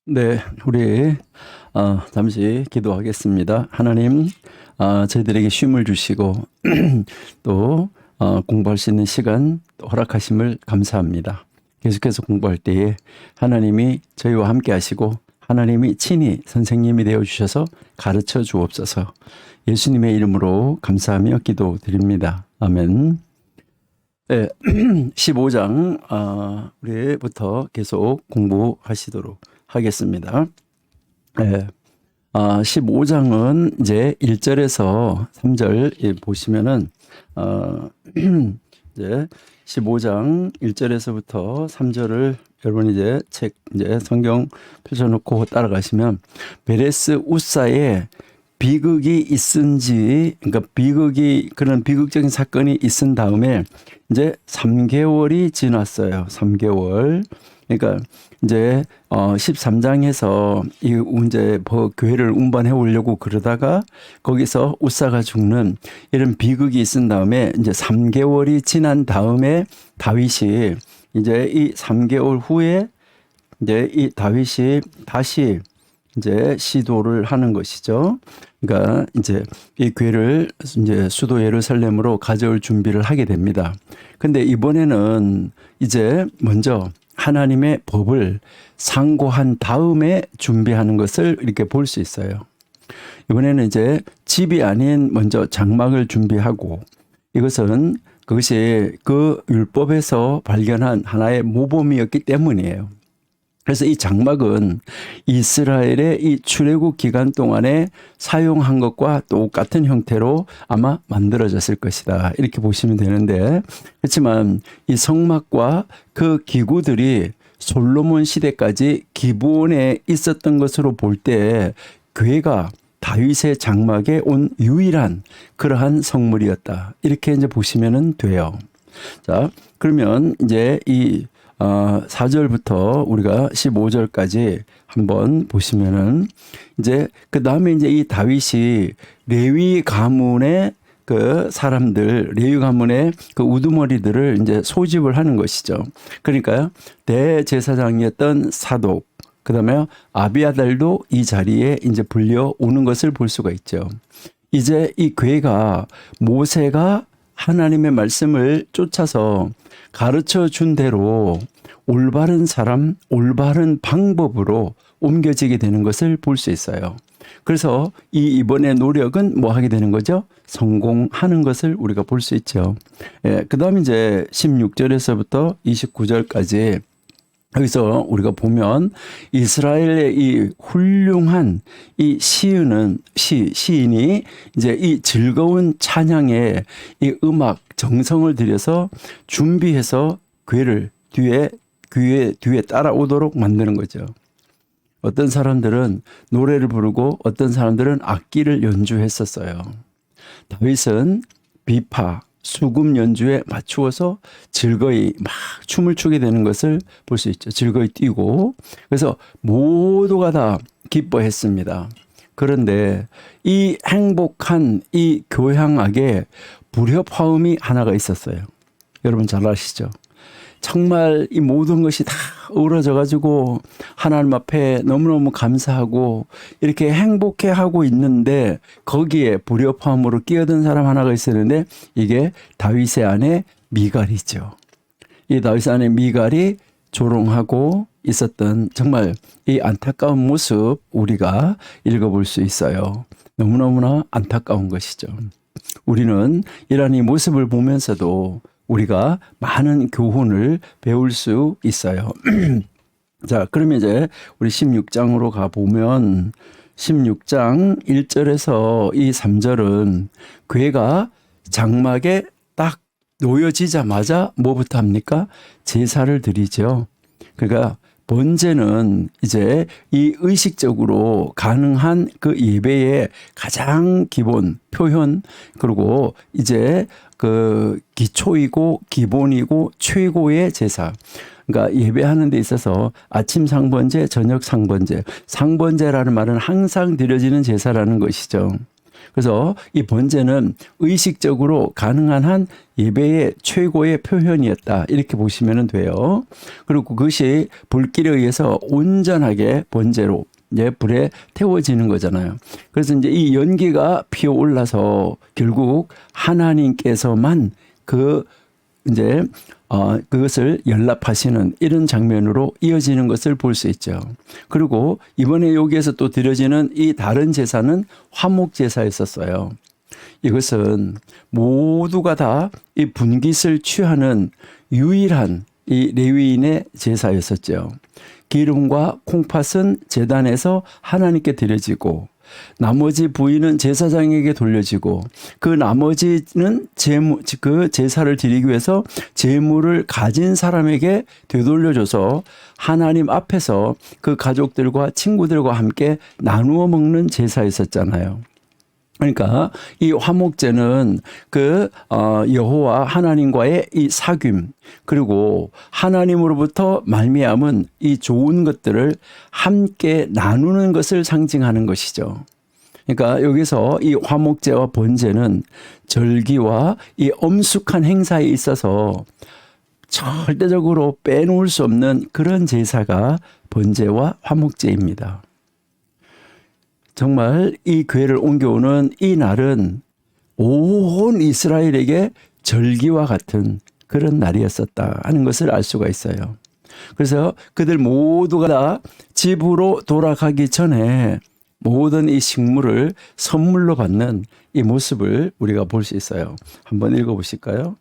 네, 우리 잠시 기도하겠습니다. 하나님, 저희들에게 쉼을 주시고 또 공부할 수 있는 시간 허락하심을 감사합니다. 계속해서 공부할 때에 하나님이 저희와 함께 하시고 하나님이 친히 선생님이 되어 주셔서 가르쳐 주옵소서. 예수님의 이름으로 감사하며 기도드립니다. 아멘. 네, 15장 우리부터 계속 공부하시도록 하겠습니다. 네, 15장은 이제 1절에서 3절 보시면은 이제 15장 1절에서부터 3절을 여러분 이제 성경 펼쳐놓고 따라가시면 베레스 우사에 비극이 있은지, 그러니까 그런 비극적인 사건이 있은 다음에 이제 3개월이 지났어요. 3개월. 그러니까 이제 13장에서 이제 교회를 운반해 오려고 그러다가 거기서 우사가 죽는 이런 비극이 있은 다음에 이제 3개월이 지난 다음에 다윗이 이제 이 3개월 후에 이제 이 다윗이 다시 이제 시도를 하는 것이죠. 그러니까 이제 이 교회를 이제 수도 예루살렘으로 가져올 준비를 하게 됩니다. 근데 이번에는 이제 먼저 하나님의 법을 상고한 다음에 준비하는 것을 이렇게 볼 수 있어요. 이번에는 이제 집이 아닌 먼저 장막을 준비하고 그것이 그 율법에서 발견한 하나의 모범이었기 때문이에요. 그래서 이 장막은 이스라엘의 이 출애굽 기간 동안에 사용한 것과 똑같은 형태로 아마 만들어졌을 것이다. 이렇게 보시면 되는데, 그렇지만 이 성막과 그 기구들이 솔로몬 시대까지 기본에 있었던 것으로 볼 때 교회가 다윗의 장막에 온 유일한 그러한 성물이었다. 이렇게 이제 보시면 돼요. 자, 그러면 이제 이 4절부터 우리가 15절까지 한번 보시면은 이제 그 다음에 이제 이 다윗이 레위 가문의 그 사람들, 레위 가문의 그 우두머리들을 이제 소집을 하는 것이죠. 그러니까 대제사장이었던 사독, 그 다음에 아비아달도 이 자리에 이제 불려오는 것을 볼 수가 있죠. 이제 이 괴가 모세가 하나님의 말씀을 쫓아서 가르쳐 준 대로 올바른 사람, 올바른 방법으로 옮겨지게 되는 것을 볼 수 있어요. 그래서 이번의 노력은 뭐 하게 되는 거죠? 성공하는 것을 우리가 볼 수 있죠. 예, 그 다음에 이제 16절에서부터 29절까지 여기서 우리가 보면 이스라엘의 이 훌륭한 이 시인이 이제 이 즐거운 찬양에 이 음악 정성을 들여서 준비해서 귀에 따라오도록 만드는 거죠. 어떤 사람들은 노래를 부르고 어떤 사람들은 악기를 연주했었어요. 다윗은 비파, 수금 연주에 맞추어서 즐거이 막 춤을 추게 되는 것을 볼 수 있죠. 즐거이 뛰고. 그래서 모두가 다 기뻐했습니다. 그런데 이 행복한 이 교향악에 불협화음이 하나가 있었어요. 여러분 잘 아시죠? 정말 이 모든 것이 다 어우러져 가지고 하나님 앞에 너무너무 감사하고 이렇게 행복해 하고 있는데 거기에 불협화음으로 끼어든 사람 하나가 있었는데 이게 다윗의 아내 미갈이죠. 이 다윗의 아내 미갈이 조롱하고 있었던 정말 이 안타까운 모습 우리가 읽어볼 수 있어요. 너무너무나 안타까운 것이죠. 우리는 이러한 이 모습을 보면서도 우리가 많은 교훈을 배울 수 있어요. 자, 그러면 이제 우리 16장으로 가보면 16장 1절에서 이 3절은 괴가 장막에 딱 놓여지자마자 뭐부터 합니까? 제사를 드리죠. 그러니까 번제는 이제 이 의식적으로 가능한 그 예배의 가장 기본 표현, 그리고 이제 그 기초이고 기본이고 최고의 제사. 그러니까 예배하는 데 있어서 아침 상번제, 저녁 상번제. 상번제라는 말은 항상 드려지는 제사라는 것이죠. 그래서 이 번제는 의식적으로 가능한 한 예배의 최고의 표현이었다. 이렇게 보시면 돼요. 그리고 그것이 불길에 의해서 온전하게 번제로 이제 불에 태워지는 거잖아요. 그래서 이제 이 연기가 피어올라서 결국 하나님께서만 이제 그것을 연락하시는 이런 장면으로 이어지는 것을 볼 수 있죠. 그리고 이번에 여기에서 또 드려지는 이 다른 제사는 화목 제사였었어요. 이것은 모두가 다 이 분깃을 취하는 유일한 이 레위인의 제사였었죠. 기름과 콩팥은 제단에서 하나님께 드려지고 나머지 부위는 제사장에게 돌려지고 그 나머지는 그 제사를 드리기 위해서 제물을 가진 사람에게 되돌려줘서 하나님 앞에서 그 가족들과 친구들과 함께 나누어 먹는 제사였었잖아요. 그러니까 이 화목제는 여호와 하나님과의 이 사귐 그리고 하나님으로부터 말미암은 이 좋은 것들을 함께 나누는 것을 상징하는 것이죠. 그러니까 여기서 이 화목제와 번제는 절기와 이 엄숙한 행사에 있어서 절대적으로 빼놓을 수 없는 그런 제사가 번제와 화목제입니다. 정말 이 교회를 옮겨오는 이 날은 온 이스라엘에게 절기와 같은 그런 날이었었다 하는 것을 알 수가 있어요. 그래서 그들 모두가 다 집으로 돌아가기 전에 모든 이 식물을 선물로 받는 이 모습을 우리가 볼 수 있어요. 한번 읽어보실까요?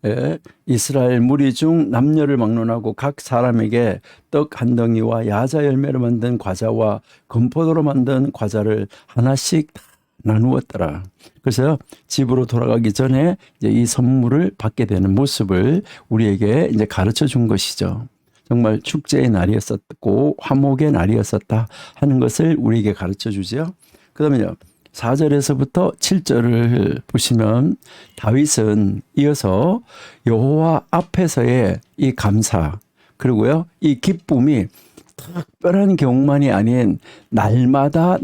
예, 이스라엘 무리 중 남녀를 막론하고 각 사람에게 떡 한 덩이와 야자 열매로 만든 과자와 건포도로 만든 과자를 하나씩 나누었더라. 그래서 집으로 돌아가기 전에 이제 이 선물을 받게 되는 모습을 우리에게 이제 가르쳐 준 것이죠. 정말 축제의 날이었었고 화목의 날이었었다 하는 것을 우리에게 가르쳐 주죠. 그다음에요. 4절에서부터 7절을 보시면 다윗은 이어서 여호와 앞에서의 이 감사 그리고요 이 기쁨이 특별한 경우만이 아닌 날마다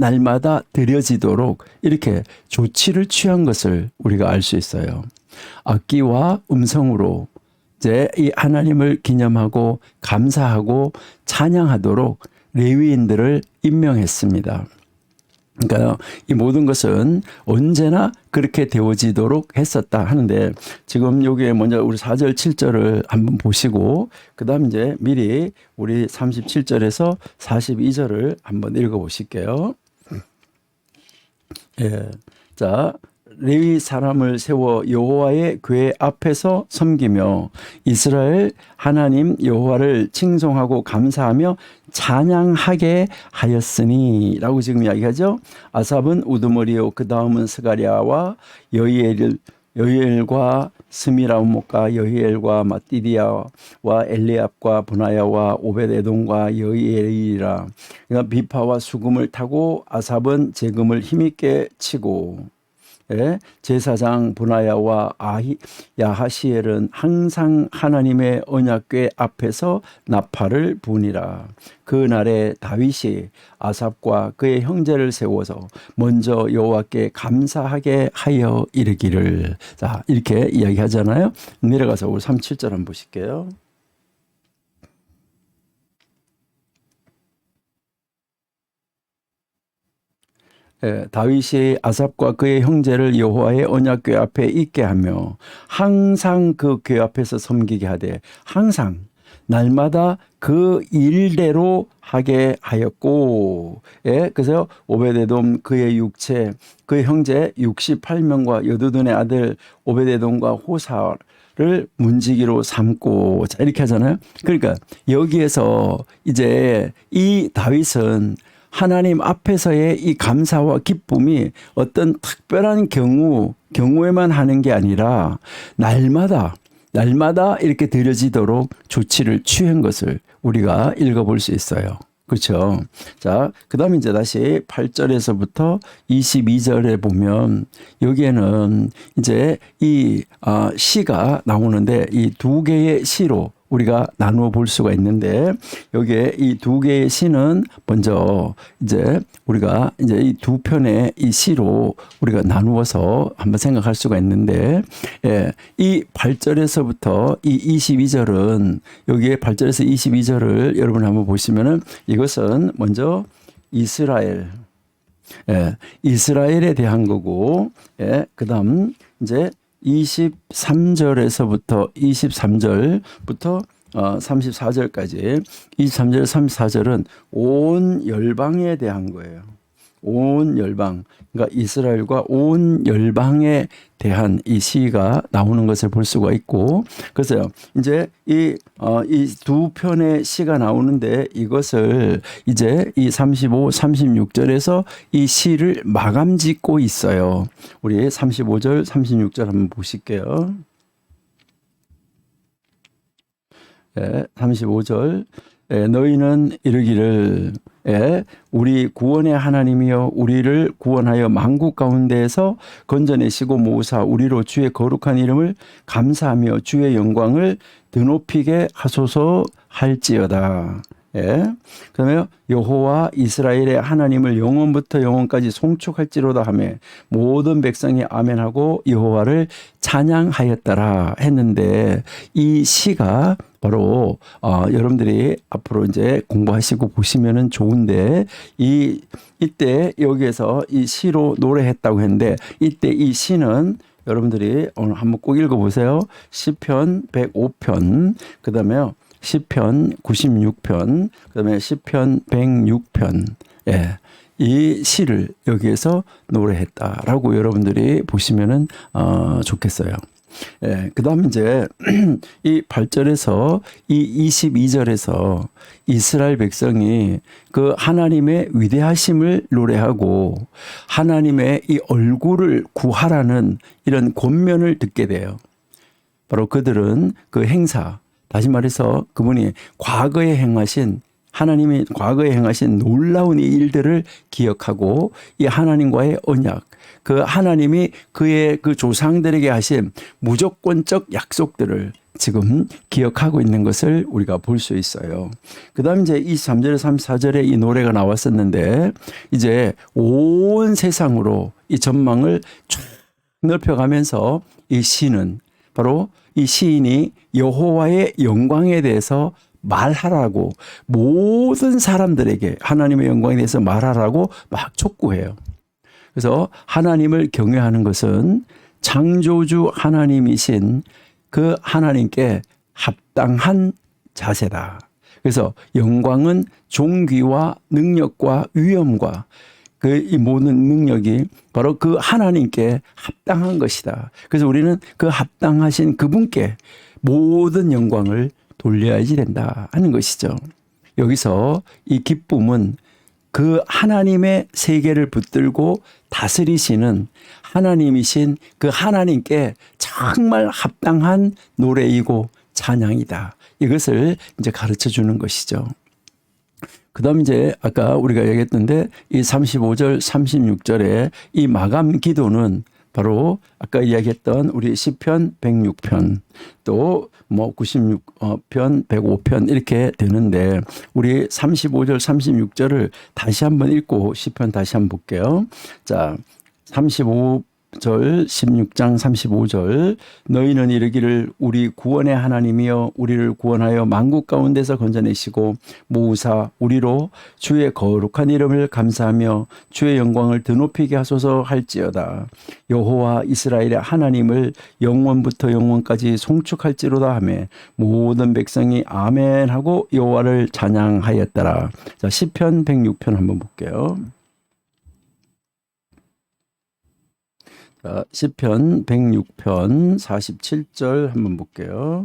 드려지도록 이렇게 조치를 취한 것을 우리가 알 수 있어요. 악기와 음성으로 이제 이 하나님을 기념하고 감사하고 찬양하도록 레위인들을 임명했습니다. 그러니까 이 모든 것은 언제나 그렇게 되어지도록 했었다 하는데 지금 여기에 먼저 우리 4절 7절을 한번 보시고 그다음 이제 미리 우리 37절에서 42절을 한번 읽어 보실게요. 예. 자, 레위 사람을 세워 여호와의 궤 앞에서 섬기며 이스라엘 하나님 여호와를 칭송하고 감사하며 찬양하게 하였으니 라고 지금 이야기하죠. 아삽은 우두머리요 그 다음은 스가랴와 여히엘과 스미라움목과 여히엘과 마띠디아와 엘리압과 분하야와 오벳에돔과 여히엘이라. 그러니까 비파와 수금을 타고 아삽은 재금을 힘있게 치고 제사장 분하야와 야하시엘은 항상 하나님의 언약궤 앞에서 나팔을 부니라. 그날에 다윗이 아삽과 그의 형제를 세워서 먼저 여호와께 감사하게 하여 이르기를. 자, 이렇게 이야기하잖아요. 내려가서 우리 37절 한번 보실게요. 다윗이 아삽과 그의 형제를 여호와의 언약궤 앞에 있게 하며 항상 그 궤 앞에서 섬기게 하되 항상 날마다 그 일대로 하게 하였고 그래서 오벳에돔 그의 육체 그의 형제 68명과 여두둔의 아들 오벳에돔과 호사를 문지기로 삼고 자 이렇게 하잖아요. 그러니까 여기에서 이제 이 다윗은 하나님 앞에서의 이 감사와 기쁨이 어떤 특별한 경우에만 하는 게 아니라 날마다 이렇게 드려지도록 조치를 취한 것을 우리가 읽어볼 수 있어요. 그렇죠. 자, 그 다음에 이제 다시 8절에서부터 22절에 보면 여기에는 이제 이 시가 나오는데 이 두 개의 시로 우리가 나누어 볼 수가 있는데 여기에 이 두 개의 시는 먼저 이제 우리가 이제 이 두 편의 이 시로 우리가 나누어서 한번 생각할 수가 있는데 예, 이 8절에서부터 이 22절은 여기에 8절에서 22절을 여러분 한번 보시면은 이것은 먼저 이스라엘 예, 이스라엘에 대한 거고 예, 그다음 이제 23절에서부터 33절부터 34절까지 23절 34절은 온 열방에 대한 거예요. 온 열방, 그러니까 이스라엘과 온 열방에 대한 이 시가 나오는 것을 볼 수가 있고, 그래서 이제 이 두 편의 시가 나오는데 이것을 이제 이 35, 36절에서 이 시를 마감 짓고 있어요. 우리 35절, 36절 한번 보실게요. 네, 35절. 너희는 이르기를 우리 구원의 하나님이여 우리를 구원하여 만국 가운데에서 건져내시고 모으사 우리로 주의 거룩한 이름을 감사하며 주의 영광을 드높이게 하소서 할지어다. 예. 그러면 여호와 이스라엘의 하나님을 영원부터 영원까지 송축할지로다 하며 모든 백성이 아멘하고 여호와를 찬양하였더라 했는데 이 시가 바로 여러분들이 앞으로 이제 공부하시고 보시면은 좋은데 이때 여기에서 이 시로 노래했다고 했는데 이때 이 시는 여러분들이 오늘 한번 꼭 읽어보세요. 시편 105편 그다음에 시편 96편 그다음에 시편 106편 예. 이 시를 여기에서 노래했다라고 여러분들이 보시면은 좋겠어요. 예, 그 다음 이제 이 8절에서 이 22절에서 이스라엘 백성이 그 하나님의 위대하심을 노래하고 하나님의 이 얼굴을 구하라는 이런 권면을 듣게 돼요. 바로 그들은 그 행사, 다시 말해서 그분이 과거에 행하신 하나님이 과거에 행하신 놀라운 이 일들을 기억하고 이 하나님과의 언약, 그 하나님이 그의 그 조상들에게 하신 무조건적 약속들을 지금 기억하고 있는 것을 우리가 볼 수 있어요. 그 다음 이제 23절, 34절에 이 노래가 나왔었는데 이제 온 세상으로 이 전망을 쭉 넓혀가면서 이 시는 바로 이 시인이 여호와의 영광에 대해서 말하라고 모든 사람들에게 하나님의 영광에 대해서 말하라고 막 촉구해요. 그래서 하나님을 경외하는 것은 창조주 하나님이신 그 하나님께 합당한 자세다. 그래서 영광은 존귀와 능력과 위엄과 그 이 모든 능력이 바로 그 하나님께 합당한 것이다. 그래서 우리는 그 합당하신 그분께 모든 영광을 돌려야지 된다 하는 것이죠. 여기서 이 기쁨은 그 하나님의 세계를 붙들고 다스리시는 하나님이신 그 하나님께 정말 합당한 노래이고 찬양이다. 이것을 이제 가르쳐 주는 것이죠. 그 다음 이제 아까 우리가 얘기했던데 이 35절, 36절에 이 마감 기도는 바로 아까 이야기했던 우리 시편 106편 또 뭐 96편, 105편 이렇게 되는데 우리 35절, 36절을 다시 한번 읽고 시편 다시 한번 볼게요. 자, 35절 16장 35절 너희는 이르기를 우리 구원의 하나님이여 우리를 구원하여 만국 가운데서 건져내시고 모으사 우리로 주의 거룩한 이름을 감사하며 주의 영광을 드높이게 하소서 할지어다. 여호와 이스라엘의 하나님을 영원부터 영원까지 송축할지로다 하며 모든 백성이 아멘하고 여호와를 찬양하였더라. 자, 시편 106편 한번 볼게요. 자, 시편 106편 47절 한번 볼게요.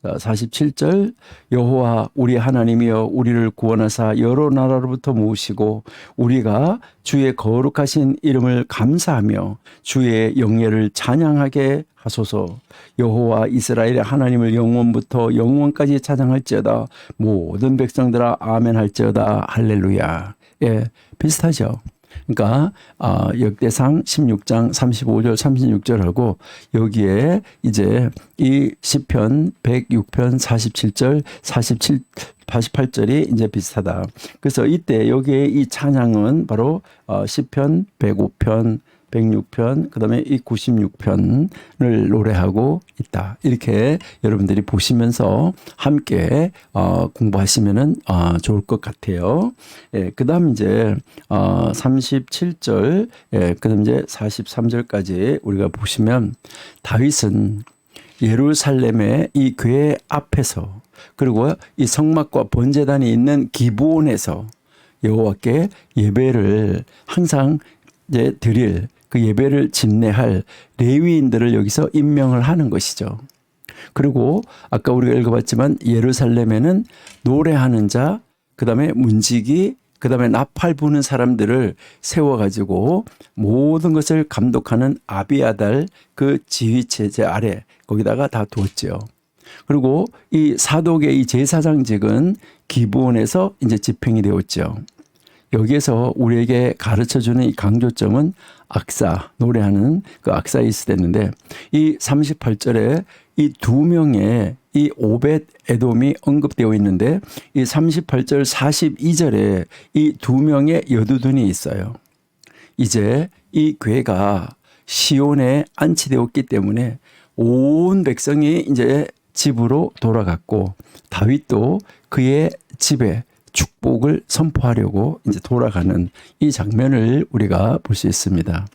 자, 47절 여호와 우리 하나님이여 우리를 구원하사 여러 나라로부터 모으시고 우리가 주의 거룩하신 이름을 감사하며 주의 영예를 찬양하게 하소서. 여호와 이스라엘의 하나님을 영원부터 영원까지 찬양할지어다. 모든 백성들아 아멘 할지어다. 할렐루야. 예, 비슷하죠. 그러니까 역대상 16장 35절 36절하고 여기에 이제 이 시편 106편 47절 48절이 이제 비슷하다. 그래서 이때 여기에 이 찬양은 바로 시편 105편 106편, 그 다음에 이 96편을 노래하고 있다. 이렇게 여러분들이 보시면서 함께 공부하시면은 좋을 것 같아요. 예, 그 다음 이제 37절, 예, 그 다음 이제 43절까지 우리가 보시면 다윗은 예루살렘의 이 교회 앞에서 그리고 이 성막과 번제단이 있는 기브온에서 여호와께 예배를 항상 이제 드릴 그 예배를 집례할 레위인들을 여기서 임명을 하는 것이죠. 그리고 아까 우리가 읽어봤지만 예루살렘에는 노래하는 자, 그 다음에 문지기, 그 다음에 나팔 부는 사람들을 세워가지고 모든 것을 감독하는 아비아달 그 지휘체제 아래 거기다가 다 두었죠. 그리고 이 사독의 이 제사장직은 기브온에서 이제 집행이 되었죠. 여기에서 우리에게 가르쳐주는 이 강조점은 악사, 노래하는 그 악사이스 됐는데 이 38절에 이 두 명의 이 오벳 에돔이 언급되어 있는데 이 38절 42절에 이 두 명의 여두둔이 있어요. 이제 이 괴가 시온에 안치되었기 때문에 온 백성이 이제 집으로 돌아갔고 다윗도 그의 집에 축복을 선포하려고 이제 돌아가는 이 장면을 우리가 볼 수 있습니다.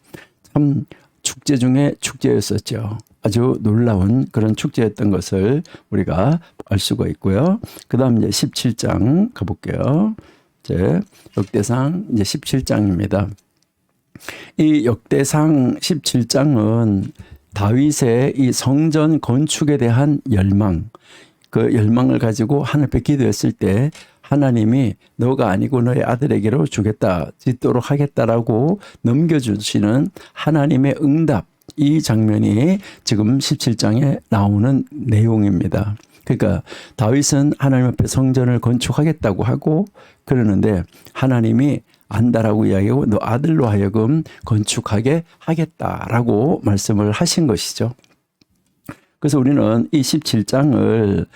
참 축제 중에 축제였었죠. 아주 놀라운 그런 축제였던 것을 우리가 알 수가 있고요. 그 다음 이제 17장 가볼게요. 이제 역대상 이제 17장입니다. 이 역대상 17장은 다윗의 이 성전 건축에 대한 열망, 그 열망을 가지고 하나님께 기도했을 때 하나님이 너가 아니고 너의 아들에게로 주겠다, 짓도록 하겠다라고 넘겨주시는 하나님의 응답, 이 장면이 지금 17장에 나오는 내용입니다. 그러니까 다윗은 하나님 앞에 성전을 건축하겠다고 하고 그러는데 하나님이 안다라고 이야기하고 너 아들로 하여금 건축하게 하겠다라고 말씀을 하신 것이죠. 그래서 우리는 이 17장을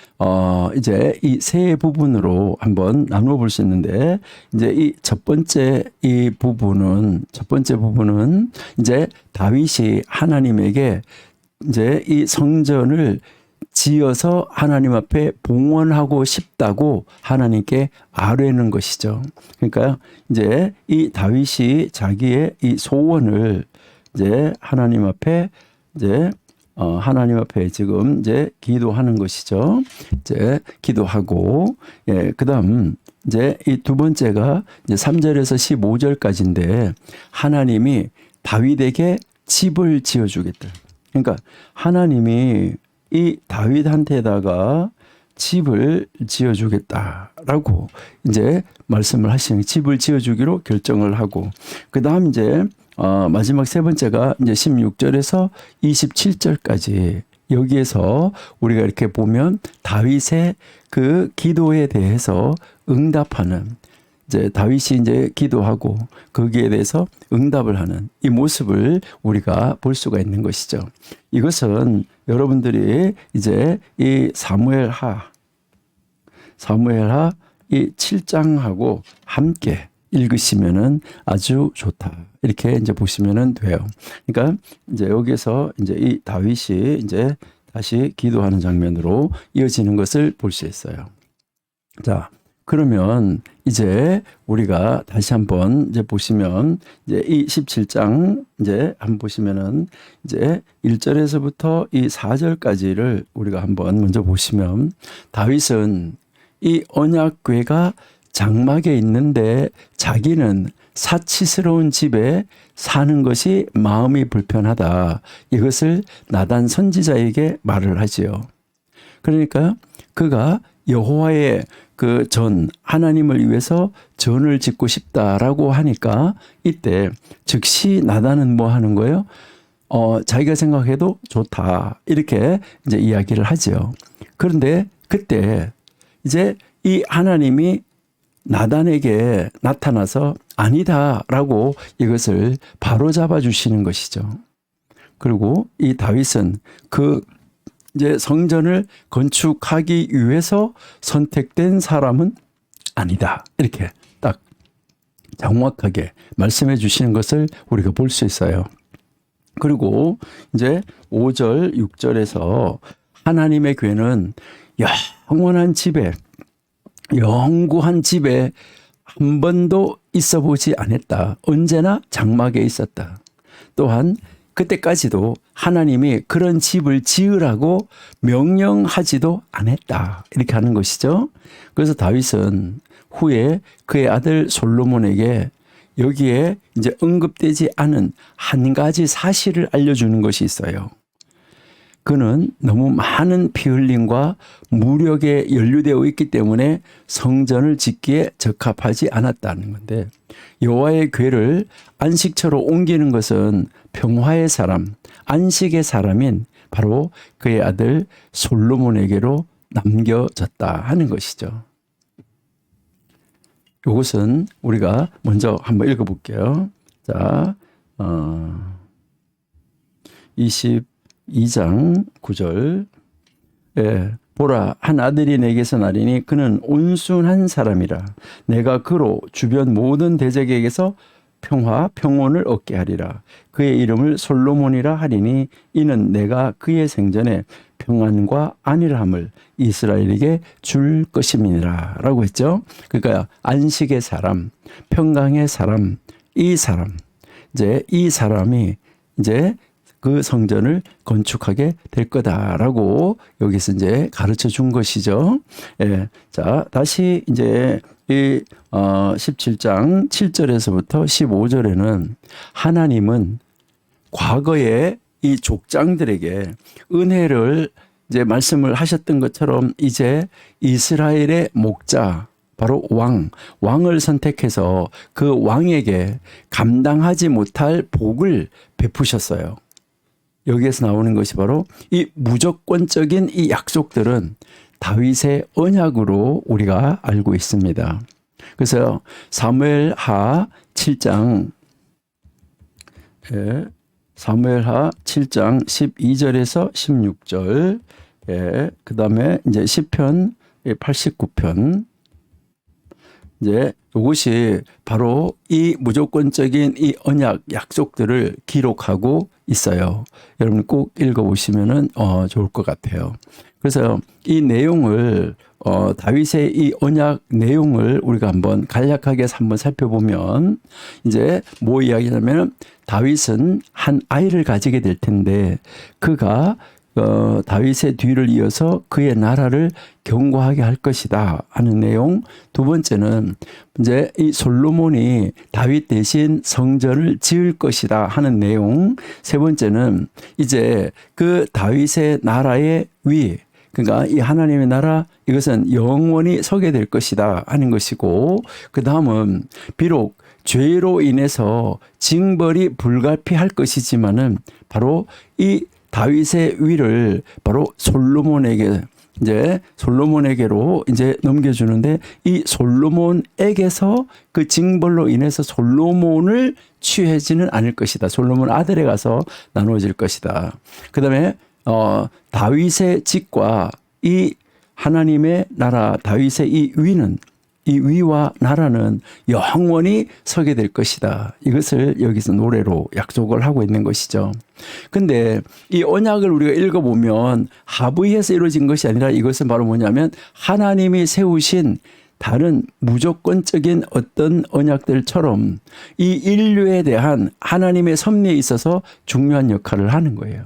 이제 이 세 부분으로 한번 나누어 볼 수 있는데 이제 이 첫 번째 부분은 이제 다윗이 하나님에게 이제 이 성전을 지어서 하나님 앞에 봉헌하고 싶다고 하나님께 아뢰는 것이죠. 그러니까 이제 이 다윗이 자기의 이 소원을 이제 하나님 앞에 지금 이제 기도하는 것이죠. 이제 기도하고, 예, 그 다음, 이제 이 두 번째가 이제 3절에서 15절까지인데 하나님이 다윗에게 집을 지어주겠다. 그러니까 하나님이 이 다윗한테다가 집을 지어주겠다라고 이제 말씀을 하시는 집을 지어주기로 결정을 하고, 그 다음 이제 마지막 세 번째가 이제 16절에서 27절까지 여기에서 우리가 이렇게 보면 다윗의 그 기도에 대해서 응답하는 이제 다윗이 이제 기도하고 거기에 대해서 응답을 하는 이 모습을 우리가 볼 수가 있는 것이죠. 이것은 여러분들이 이제 이 사무엘하 이 7장하고 함께 읽으시면은 아주 좋다. 이렇게 이제 보시면은 돼요. 그러니까 이제 여기서 이제 이 다윗이 이제 다시 기도하는 장면으로 이어지는 것을 볼 수 있어요. 자, 그러면 이제 우리가 다시 한번 이제 보시면 이제 이 17장 이제 한번 보시면은 이제 1절에서부터 이 4절까지를 우리가 한번 먼저 보시면 다윗은 이 언약궤가 장막에 있는데 자기는 사치스러운 집에 사는 것이 마음이 불편하다. 이것을 나단 선지자에게 말을 하지요. 그러니까 그가 여호와의 그 전, 하나님을 위해서 전을 짓고 싶다라고 하니까 이때 즉시 나단은 뭐 하는 거예요? 자기가 생각해도 좋다. 이렇게 이제 이야기를 하지요. 그런데 그때 이제 이 하나님이 나단에게 나타나서 아니다라고 이것을 바로잡아 주시는 것이죠. 그리고 이 다윗은 그 이제 성전을 건축하기 위해서 선택된 사람은 아니다. 이렇게 딱 정확하게 말씀해 주시는 것을 우리가 볼 수 있어요. 그리고 이제 5절, 6절에서 하나님의 교회는 영원한 집에, 영구한 집에 한 번도 있어 보지 않았다. 언제나 장막에 있었다. 또한 그때까지도 하나님이 그런 집을 지으라고 명령하지도 않았다. 이렇게 하는 것이죠. 그래서 다윗은 후에 그의 아들 솔로몬에게 여기에 이제 언급되지 않은 한 가지 사실을 알려주는 것이 있어요. 그는 너무 많은 피 흘림과 무력에 연루되어 있기 때문에 성전을 짓기에 적합하지 않았다는 건데, 여호와의 궤를 안식처로 옮기는 것은 평화의 사람, 안식의 사람인 바로 그의 아들 솔로몬에게로 남겨졌다 하는 것이죠. 이것은 우리가 먼저 한번 읽어볼게요. 자, 22장 9절. 보라, 한 아들이 내게서 나리니 그는 온순한 사람이라. 내가 그로 주변 모든 대적에게서 평온을 얻게 하리라. 그의 이름을 솔로몬이라 하리니 이는 내가 그의 생전에 평안과 안일함을 이스라엘에게 줄 것임이니라 라고 했죠. 그러니까 안식의 사람, 평강의 사람, 이 사람이 이제 그 성전을 건축하게 될 거다라고 여기서 이제 가르쳐 준 것이죠. 예. 자, 다시 이제 이 17장 7절에서부터 15절에는 하나님은 과거에 이 족장들에게 은혜를 이제 말씀을 하셨던 것처럼 이제 이스라엘의 목자, 바로 왕을 선택해서 그 왕에게 감당하지 못할 복을 베푸셨어요. 여기에서 나오는 것이 바로 이 무조건적인 이 약속들은 다윗의 언약으로 우리가 알고 있습니다. 그래서 사무엘하 7장 12절에서 16절, 그 다음에 이제 시편 89편, 이제 이것이 바로 이 무조건적인 이 언약 약속들을 기록하고 있어요. 여러분 꼭 읽어보시면은 좋을 것 같아요. 그래서 이 내용을 다윗의 이 언약 내용을 우리가 한번 간략하게 한번 살펴보면 이제 뭐 이야기냐면 다윗은 한 아이를 가지게 될 텐데 그가 다윗의 뒤를 이어서 그의 나라를 견고하게 할 것이다 하는 내용. 두 번째는 이제 이 솔로몬이 다윗 대신 성전을 지을 것이다 하는 내용. 세 번째는 이제 그 다윗의 나라의 위, 그러니까 이 하나님의 나라 이것은 영원히 서게 될 것이다 하는 것이고, 그 다음은 비록 죄로 인해서 징벌이 불가피할 것이지만은 바로 이 다윗의 위를 바로 솔로몬에게로 이제 넘겨주는데 이 솔로몬에게서 그 징벌로 인해서 솔로몬을 취하지는 않을 것이다. 솔로몬 아들에 가서 나누어질 것이다. 그 다음에 다윗의 집과 이 하나님의 나라 다윗의 이 위와 나라는 영원히 서게 될 것이다. 이것을 여기서 노래로 약속을 하고 있는 것이죠. 근데 이 언약을 우리가 읽어보면 합의해서 이루어진 것이 아니라 이것은 바로 뭐냐면 하나님이 세우신 다른 무조건적인 어떤 언약들처럼 이 인류에 대한 하나님의 섭리에 있어서 중요한 역할을 하는 거예요.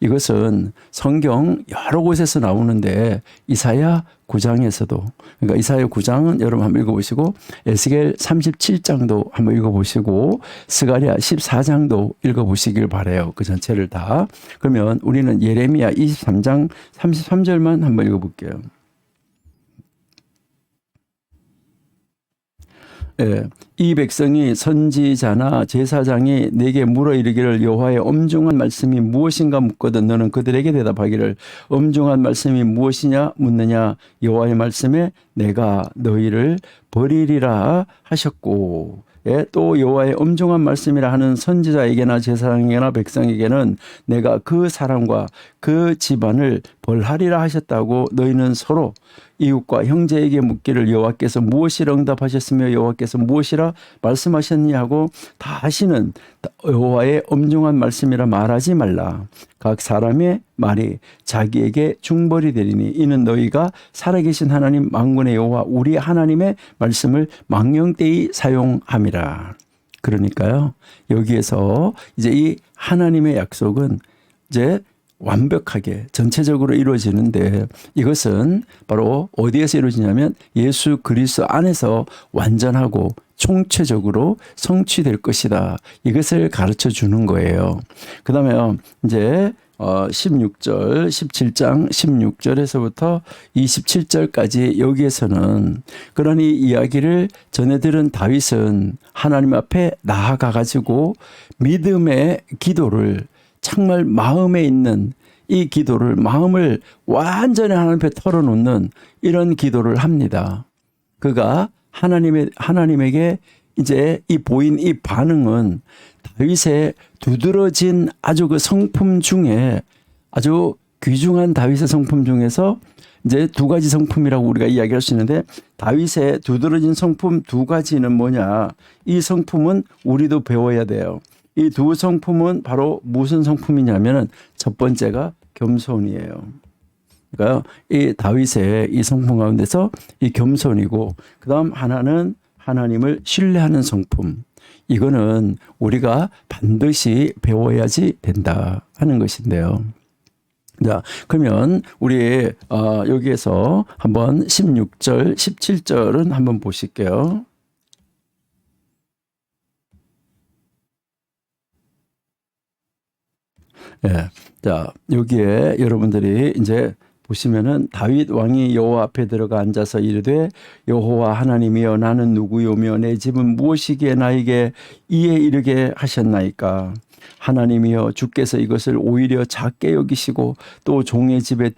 이것은 성경 여러 곳에서 나오는데 이사야 9장에서도, 그러니까 이사야 9장은 여러분 한번 읽어보시고 에스겔 37장도 한번 읽어보시고 스가랴 14장도 읽어보시길 바라요. 그 전체를 다. 그러면 우리는 예레미야 23장 33절만 한번 읽어볼게요. 예, 이 백성이 선지자나 제사장이 내게 물어 이르기를 여호와의 엄중한 말씀이 무엇인가 묻거든 너는 그들에게 대답하기를 엄중한 말씀이 무엇이냐 묻느냐 여호와의 말씀에 내가 너희를 버리리라 하셨고, 예, 또 여호와의 엄중한 말씀이라 하는 선지자에게나 제사장에게나 백성에게는 내가 그 사람과 그 집안을 벌하리라 하셨다고 너희는 서로 이웃과 형제에게 묻기를 여호와께서 무엇이라 응답하셨으며 여호와께서 무엇이라 말씀하셨니 하고 다시는 여호와의 엄중한 말씀이라 말하지 말라. 각 사람의 말이 자기에게 중벌이 되리니 이는 너희가 살아계신 하나님 만군의 여호와 우리 하나님의 말씀을 망령되이 사용함이라. 그러니까요, 여기에서 이제 이 하나님의 약속은 이제 완벽하게 전체적으로 이루어지는데, 이것은 바로 어디에서 이루어지냐면 예수 그리스도 안에서 완전하고 총체적으로 성취될 것이다. 이것을 가르쳐 주는 거예요. 그 다음에 이제 16절, 17장 16절에서부터 27절까지 여기에서는 그러니 이야기를 전해 들은 다윗은 하나님 앞에 나아가 가지고 믿음의 기도를, 정말 마음에 있는 이 기도를, 마음을 완전히 하나님 앞에 털어놓는 이런 기도를 합니다. 그가 하나님에게 이제 이 보인 이 반응은 다윗의 두드러진 아주 그 성품 중에, 아주 귀중한 다윗의 성품 중에서 이제 두 가지 성품이라고 우리가 이야기할 수 있는데, 다윗의 두드러진 성품 두 가지는 뭐냐? 이 성품은 우리도 배워야 돼요. 이 두 성품은 바로 무슨 성품이냐면은 첫 번째가 겸손이에요. 그러니까 이 다윗의 이 성품 가운데서 이 겸손이고, 그다음 하나는 하나님을 신뢰하는 성품. 이거는 우리가 반드시 배워야지 된다 하는 것인데요. 자, 그러면 우리 여기에서 한번 16절, 17절은 한번 보실게요. 예. 자, 여기에 여러분들이 이제 보시면은 다윗 왕이 여호와 앞에 들어가 앉아서 이르되 여호와 하나님이여 나는 누구요며 내 집은 무엇이기에 나에게 이에 이르게 하셨나이까. 하나님이여 주께서 이것을 오히려 작게 여기시고 또 종의 집에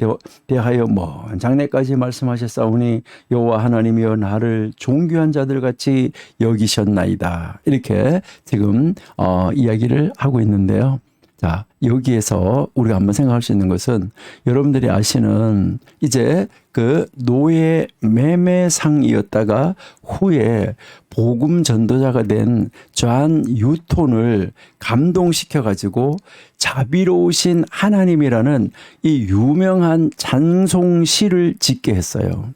대하여 먼 장래까지 말씀하셨사오니 여호와 하나님이여 나를 존귀한 자들 같이 여기셨나이다. 이렇게 지금 이야기를 하고 있는데요. 자, 여기에서 우리가 한번 생각할 수 있는 것은, 여러분들이 아시는 이제 그 노예 매매상이었다가 후에 복음 전도자가 된 존 뉴턴을 감동시켜 가지고 자비로우신 하나님이라는 이 유명한 찬송시를 짓게 했어요.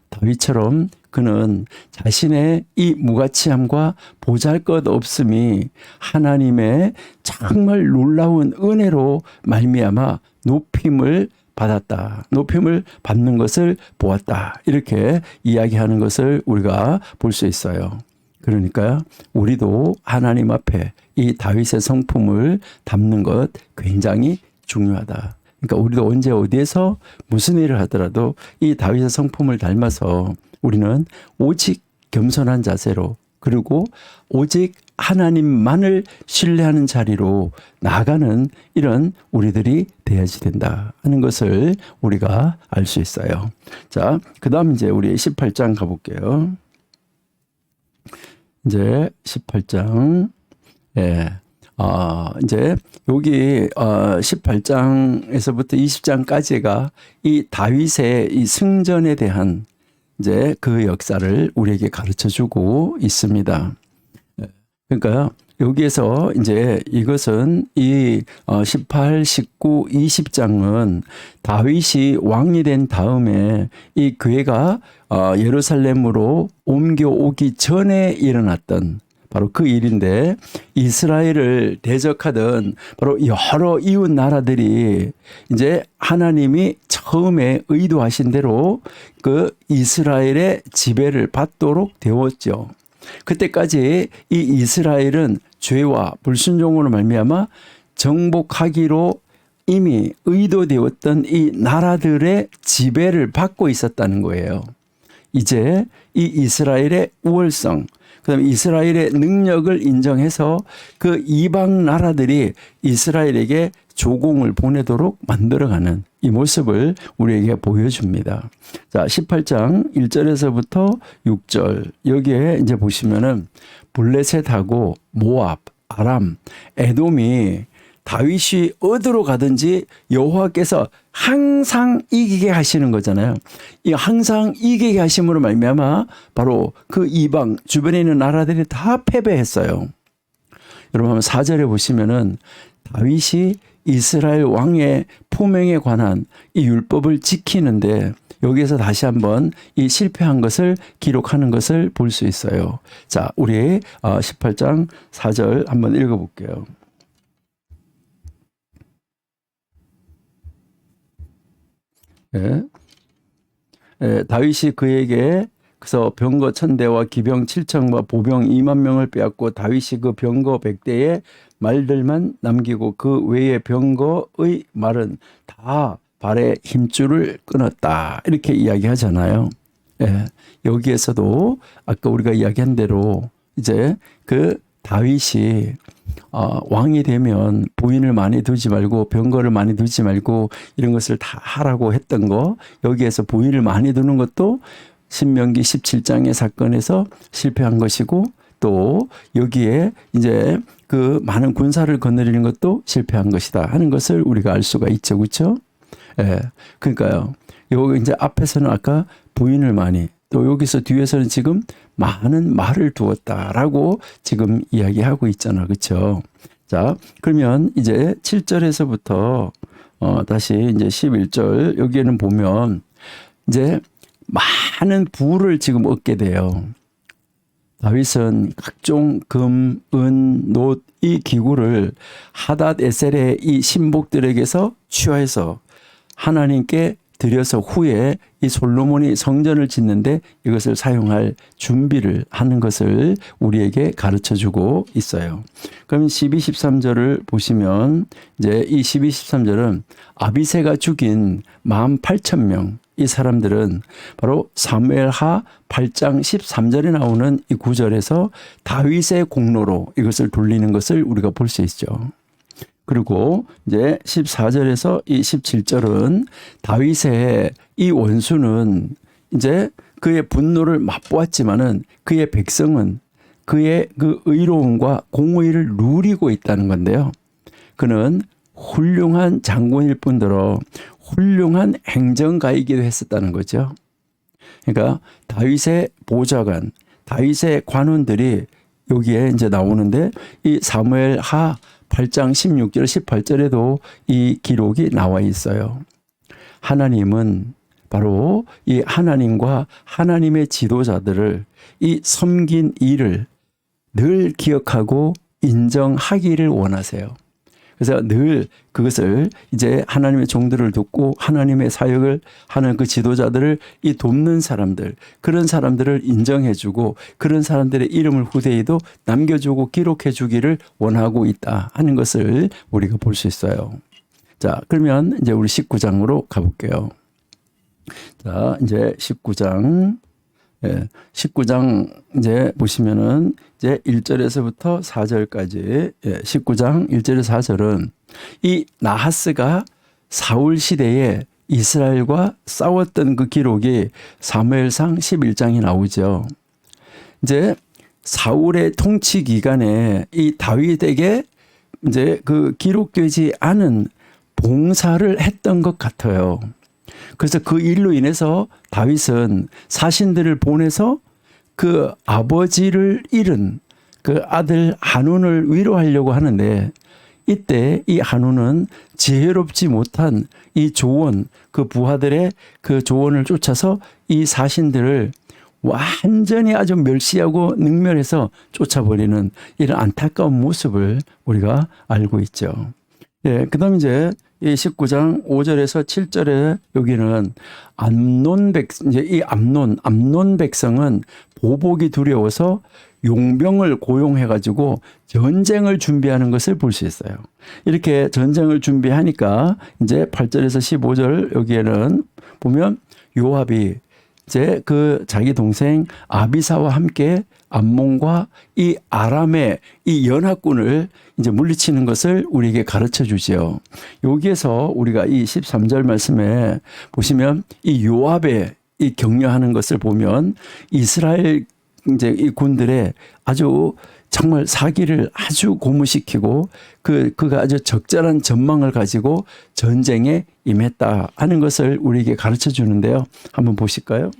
다윗처럼 그는 자신의 이 무가치함과 보잘것없음이 하나님의 정말 놀라운 은혜로 말미암아 높임을 받았다. 높임을 받는 것을 보았다. 이렇게 이야기하는 것을 우리가 볼 수 있어요. 그러니까 우리도 하나님 앞에 이 다윗의 성품을 담는 것 굉장히 중요하다. 그러니까 우리도 언제 어디에서 무슨 일을 하더라도 이 다윗의 성품을 닮아서 우리는 오직 겸손한 자세로, 그리고 오직 하나님만을 신뢰하는 자리로 나아가는 이런 우리들이 되어야지 된다 하는 것을 우리가 알 수 있어요. 자, 그 다음 이제 우리 18장 가볼게요. 이제 18장. 예. 이제 여기 18장에서부터 20장까지가 이 다윗의 이 승전에 대한 이제 그 역사를 우리에게 가르쳐 주고 있습니다. 그러니까 여기에서 이제 이것은 이 18, 19, 20장은 다윗이 왕이 된 다음에 이 교회가 예루살렘으로 옮겨오기 전에 일어났던 바로 그 일인데, 이스라엘을 대적하던 바로 여러 이웃 나라들이 이제 하나님이 처음에 의도하신 대로 그 이스라엘의 지배를 받도록 되었죠. 그때까지 이 이스라엘은 죄와 불순종으로 말미암아 정복하기로 이미 의도되었던 이 나라들의 지배를 받고 있었다는 거예요. 이제 이 이스라엘의 우월성, 그다음에 이스라엘의 능력을 인정해서 그 이방 나라들이 이스라엘에게 조공을 보내도록 만들어가는 이 모습을 우리에게 보여줍니다. 자, 18장 1절에서부터 6절 여기에 이제 보시면은 블레셋하고 모압, 아람, 에돔이 다윗이 어디로 가든지 여호와께서 항상 이기게 하시는 거잖아요. 이 항상 이기게 하심으로 말미암아 바로 그 이방 주변에 있는 나라들이 다 패배했어요. 여러분 한번 4절에 보시면은 다윗이 이스라엘 왕의 포명에 관한 이 율법을 지키는데 여기에서 다시 한번 이 실패한 것을 기록하는 것을 볼 수 있어요. 자, 우리 18장 4절 한번 읽어볼게요. 예. 예, 다윗이 그에게 그래서 병거 1000대와 기병 7000과 보병 2만 명을 빼앗고 다윗이 그 병거 100대의 말들만 남기고 그 외의 병거의 말은 다 발에 힘줄을 끊었다. 이렇게 이야기하잖아요. 예, 여기에서도 아까 우리가 이야기한 대로 이제 그 다윗이 왕이 되면 부인을 많이 두지 말고 병거를 많이 두지 말고 이런 것을 다 하라고 했던 거, 여기에서 부인을 많이 두는 것도 신명기 17장의 사건에서 실패한 것이고, 또 여기에 이제 그 많은 군사를 거느리는 것도 실패한 것이다 하는 것을 우리가 알 수가 있죠. 그렇죠? 예. 그러니까요. 여기 이제 앞에서는 아까 부인을 많이, 또 여기서 뒤에서는 지금 많은 말을 두었다라고 지금 이야기하고 있잖아. 그렇죠? 자, 그러면 이제 7절에서부터 다시 이제 11절 여기에는 보면 이제 많은 부를 지금 얻게 돼요. 다윗은 각종 금, 은, 놋, 이 기구를 하닷 에셀의 이 신복들에게서 취하해서 하나님께 드려서 후에 이 솔로몬이 성전을 짓는데 이것을 사용할 준비를 하는 것을 우리에게 가르쳐 주고 있어요. 그럼 12, 13절을 보시면 이제 이 12, 13절은 아비새가 죽인 18,000명, 이 사람들은 바로 사무엘하 8장 13절에 나오는 이 구절에서 다윗의 공로로 이것을 돌리는 것을 우리가 볼 수 있죠. 그리고 이제 14절에서 이 17절은 다윗의 이 원수는 이제 그의 분노를 맛보았지만은 그의 백성은 그의 그 의로움과 공의를 누리고 있다는 건데요. 그는 훌륭한 장군일 뿐더러 훌륭한 행정가이기도 했었다는 거죠. 그러니까 다윗의 보좌관, 다윗의 관원들이 여기에 이제 나오는데 이 사무엘하 8장 16절 18절에도 이 기록이 나와 있어요. 하나님은 바로 이 하나님과 하나님의 지도자들을 이 섬긴 일을 늘 기억하고 인정하기를 원하세요. 그래서 늘 그것을 이제 하나님의 종들을 돕고 하나님의 사역을 하는 그 지도자들을 이 돕는 사람들, 그런 사람들을 인정해주고 그런 사람들의 이름을 후대에도 남겨주고 기록해주기를 원하고 있다 하는 것을 우리가 볼 수 있어요. 자, 그러면 이제 우리 19장으로 가볼게요. 자, 이제 19장. 19장 이제 보시면은 이제 1절에서부터 4절까지 19장 1절에서 4절은 이 나하스가 사울 시대에 이스라엘과 싸웠던 그 기록이 사무엘상 11장이 나오죠. 이제 사울의 통치 기간에 이 다윗에게 이제 그 기록되지 않은 봉사를 했던 것 같아요. 그래서 그 일로 인해서 다윗은 사신들을 보내서 그 아버지를 잃은 그 아들 한운을 위로하려고 하는데, 이때 이 한운은 지혜롭지 못한 이 조원, 그 부하들의 그 조원을 쫓아서 이 사신들을 완전히 아주 멸시하고 능멸해서 쫓아버리는 이런 안타까운 모습을 우리가 알고 있죠. 예, 그다음 이제 이 19장 5절에서 7절에 여기는 이제 이 암논 백성은 보복이 두려워서 용병을 고용해가지고 전쟁을 준비하는 것을 볼 수 있어요. 이렇게 전쟁을 준비하니까 이제 8절에서 15절 여기에는 보면 요압이 이제 그 자기 동생 아비사와 함께 암몬과 이 아람의 이 연합군을 이제 물리치는 것을 우리에게 가르쳐 주지요. 여기에서 우리가 이 13절 말씀에 보시면 이 요압의 이 격려하는 것을 보면 이스라엘 이제 이 군들의 아주 정말 사기를 아주 고무시키고 그가 아주 적절한 전망을 가지고 전쟁에 임했다 하는 것을 우리에게 가르쳐 주는데요. 한번 보실까요?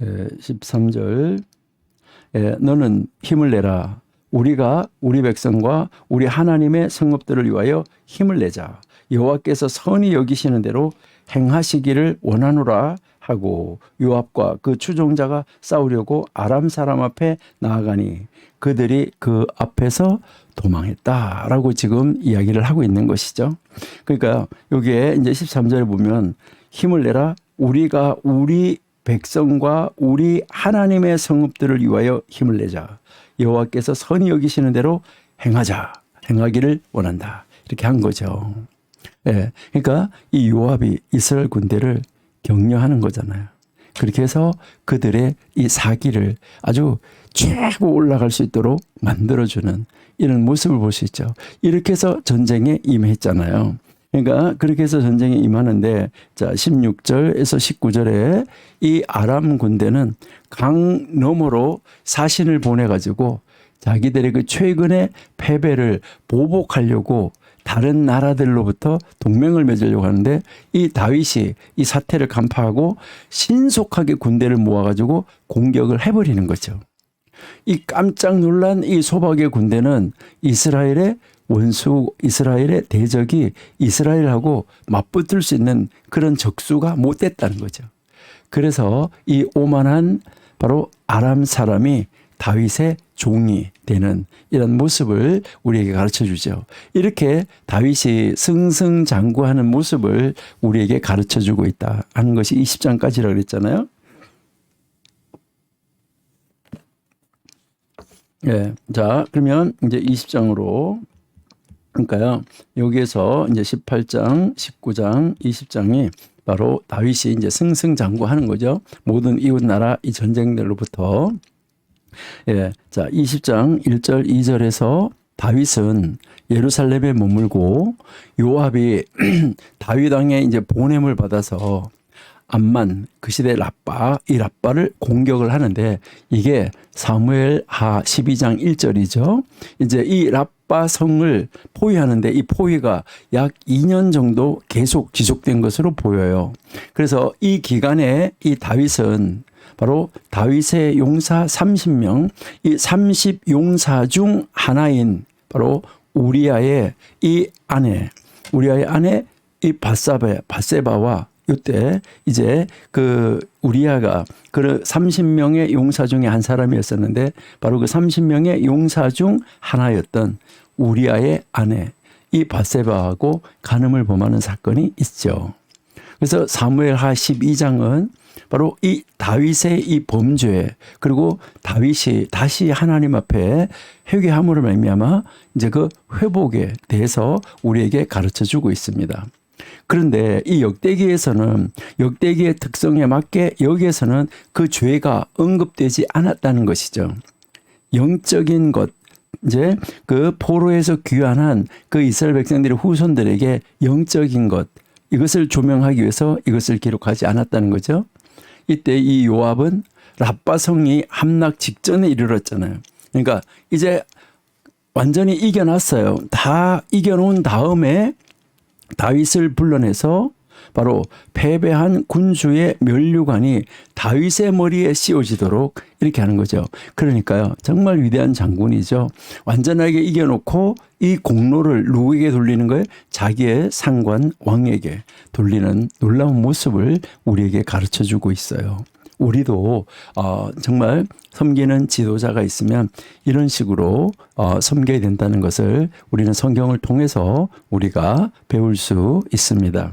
13절 너는 힘을 내라. 우리가 우리 백성과 우리 하나님의 성읍들을 위하여 힘을 내자. 여호와께서 선히 여기시는 대로 행하시기를 원하노라 하고 요압과 그 추종자가 싸우려고 아람 사람 앞에 나아가니 그들이 그 앞에서 도망했다라고 지금 이야기를 하고 있는 것이죠. 그러니까 여기에 이제 13절에 보면 힘을 내라. 우리가 우리 백성과 우리 하나님의 성읍들을 위하여 힘을 내자. 여호와께서 선히 여기시는 대로 행하기를 원한다. 이렇게 한 거죠. 예, 그러니까 이 요압이 이스라엘 군대를 격려하는 거잖아요. 그렇게 해서 그들의 이 사기를 아주 최고 올라갈 수 있도록 만들어주는 이런 모습을 볼 수 있죠. 이렇게 해서 전쟁에 임했잖아요. 그러니까 그렇게 해서 전쟁에 임하는데 자 16절에서 19절에 이 아람 군대는 강 너머로 사신을 보내가지고 자기들의 그 최근의 패배를 보복하려고 다른 나라들로부터 동맹을 맺으려고 하는데 이 다윗이 이 사태를 간파하고 신속하게 군대를 모아가지고 공격을 해버리는 거죠. 이 깜짝 놀란 이 소박의 군대는 이스라엘의 원수, 이스라엘의 대적이 이스라엘하고 맞붙을 수 있는 그런 적수가 못 됐다는 거죠. 그래서 이 오만한 바로 아람 사람이 다윗의 종이 되는 이런 모습을 우리에게 가르쳐 주죠. 이렇게 다윗이 승승장구하는 모습을 우리에게 가르쳐 주고 있다 하는 것이 20장까지라고 그랬잖아요. 예. 자, 그러면 이제 20장으로 그러니까요. 여기에서 이제 18장, 19장, 20장이 바로 다윗이 이제 승승장구하는 거죠. 모든 이웃 나라 이 전쟁들로부터. 예. 자, 20장 1절, 2절에서 다윗은 예루살렘에 머물고 요압이 다윗 왕의 이제 보냄을 받아서 암만 그 시대 이 라빠를 공격을 하는데 이게 사무엘 하 12장 1절이죠. 이제 이 라빠 성을 포위하는데 이 포위가 약 2년 정도 계속 지속된 것으로 보여요. 그래서 이 기간에 이 다윗은 바로 다윗의 용사 30명, 이 30용사 중 하나인 바로 우리아의 아내 이 바세바와 이때 이제 그 우리아가 그 30명의 용사 중에 한 사람이었었는데 바로 그 30명의 용사 중 하나였던 우리아의 아내 이 바세바하고 간음을 범하는 사건이 있죠. 그래서 사무엘 하 12장은 바로 이 다윗의 이 범죄 그리고 다윗이 다시 하나님 앞에 회개함으로 말미암아 이제 그 회복에 대해서 우리에게 가르쳐 주고 있습니다. 그런데 이 역대기에서는 역대기의 특성에 맞게 여기에서는 그 죄가 언급되지 않았다는 것이죠. 영적인 것, 이제 그 포로에서 귀환한 그 이스라엘 백성들의 후손들에게 영적인 것, 이것을 조명하기 위해서 이것을 기록하지 않았다는 거죠. 이때 이 요압은 라빠성이 함락 직전에 이르렀잖아요. 그러니까 이제 완전히 이겨놨어요. 다 이겨놓은 다음에 다윗을 불러내서 바로 패배한 군주의 면류관이 다윗의 머리에 씌워지도록 이렇게 하는 거죠. 그러니까요. 정말 위대한 장군이죠. 완전하게 이겨놓고 이 공로를 누구에게 돌리는 거예요? 자기의 상관 왕에게 돌리는 놀라운 모습을 우리에게 가르쳐주고 있어요. 우리도 정말 섬기는 지도자가 있으면 이런 식으로 섬겨야 된다는 것을 우리는 성경을 통해서 우리가 배울 수 있습니다.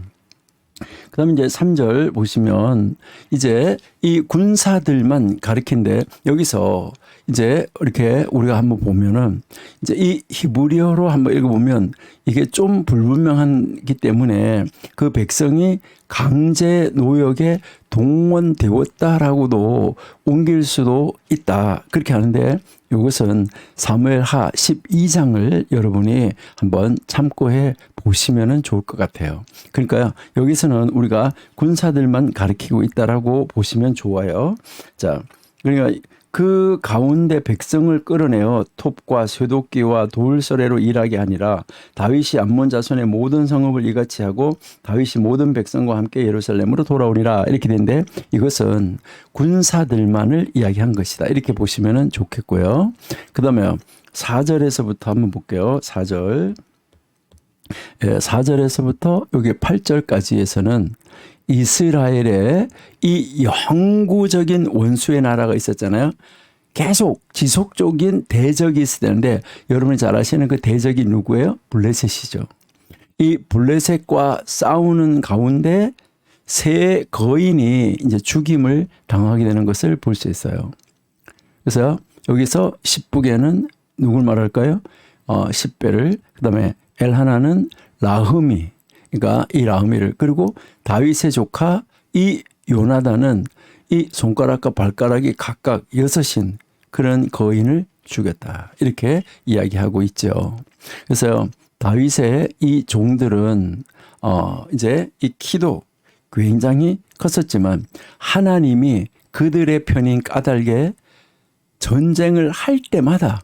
그다음에 이제 3절 보시면 이제 이 군사들만 가리킨데 여기서 이제 이렇게 우리가 한번 보면은 이제 이 히브리어로 한번 읽어보면 이게 좀 불분명하기 때문에 그 백성이 강제 노역에 동원되었다라고도 옮길 수도 있다. 그렇게 하는데 이것은 사무엘하 12장을 여러분이 한번 참고해 보시면 좋을 것 같아요. 그러니까 여기서는 우리가 군사들만 가리키고 있다라고 보시면 좋아요. 자, 그러니까 그 가운데 백성을 끌어내어 톱과 쇠도끼와 돌서래로 일하게 하니라. 다윗이 암몬 자손의 모든 성읍을 이같이 하고 다윗이 모든 백성과 함께 예루살렘으로 돌아오리라. 이렇게 되는데 이것은 군사들만을 이야기한 것이다. 이렇게 보시면 좋겠고요. 그 다음에 4절에서부터 한번 볼게요. 4절. 4절에서부터 여기 8절까지에서는 이스라엘의 이 영구적인 원수의 나라가 있었잖아요. 계속 지속적인 대적이 있어야 되는데 여러분이 잘 아시는 그 대적이 누구예요? 블레셋이죠. 이 블레셋과 싸우는 가운데 세 거인이 이제 죽임을 당하게 되는 것을 볼 수 있어요. 그래서 여기서 10북에는 누굴 말할까요? 10배를, 그 다음에 엘하나는 라흠이, 그러니까 이 라흠이를, 그리고 다윗의 조카 이 요나단은 이 손가락과 발가락이 각각 6인 그런 거인을 죽였다. 이렇게 이야기하고 있죠. 그래서 다윗의 이 종들은 이제 이 키도 굉장히 컸었지만 하나님이 그들의 편인 까닭에 전쟁을 할 때마다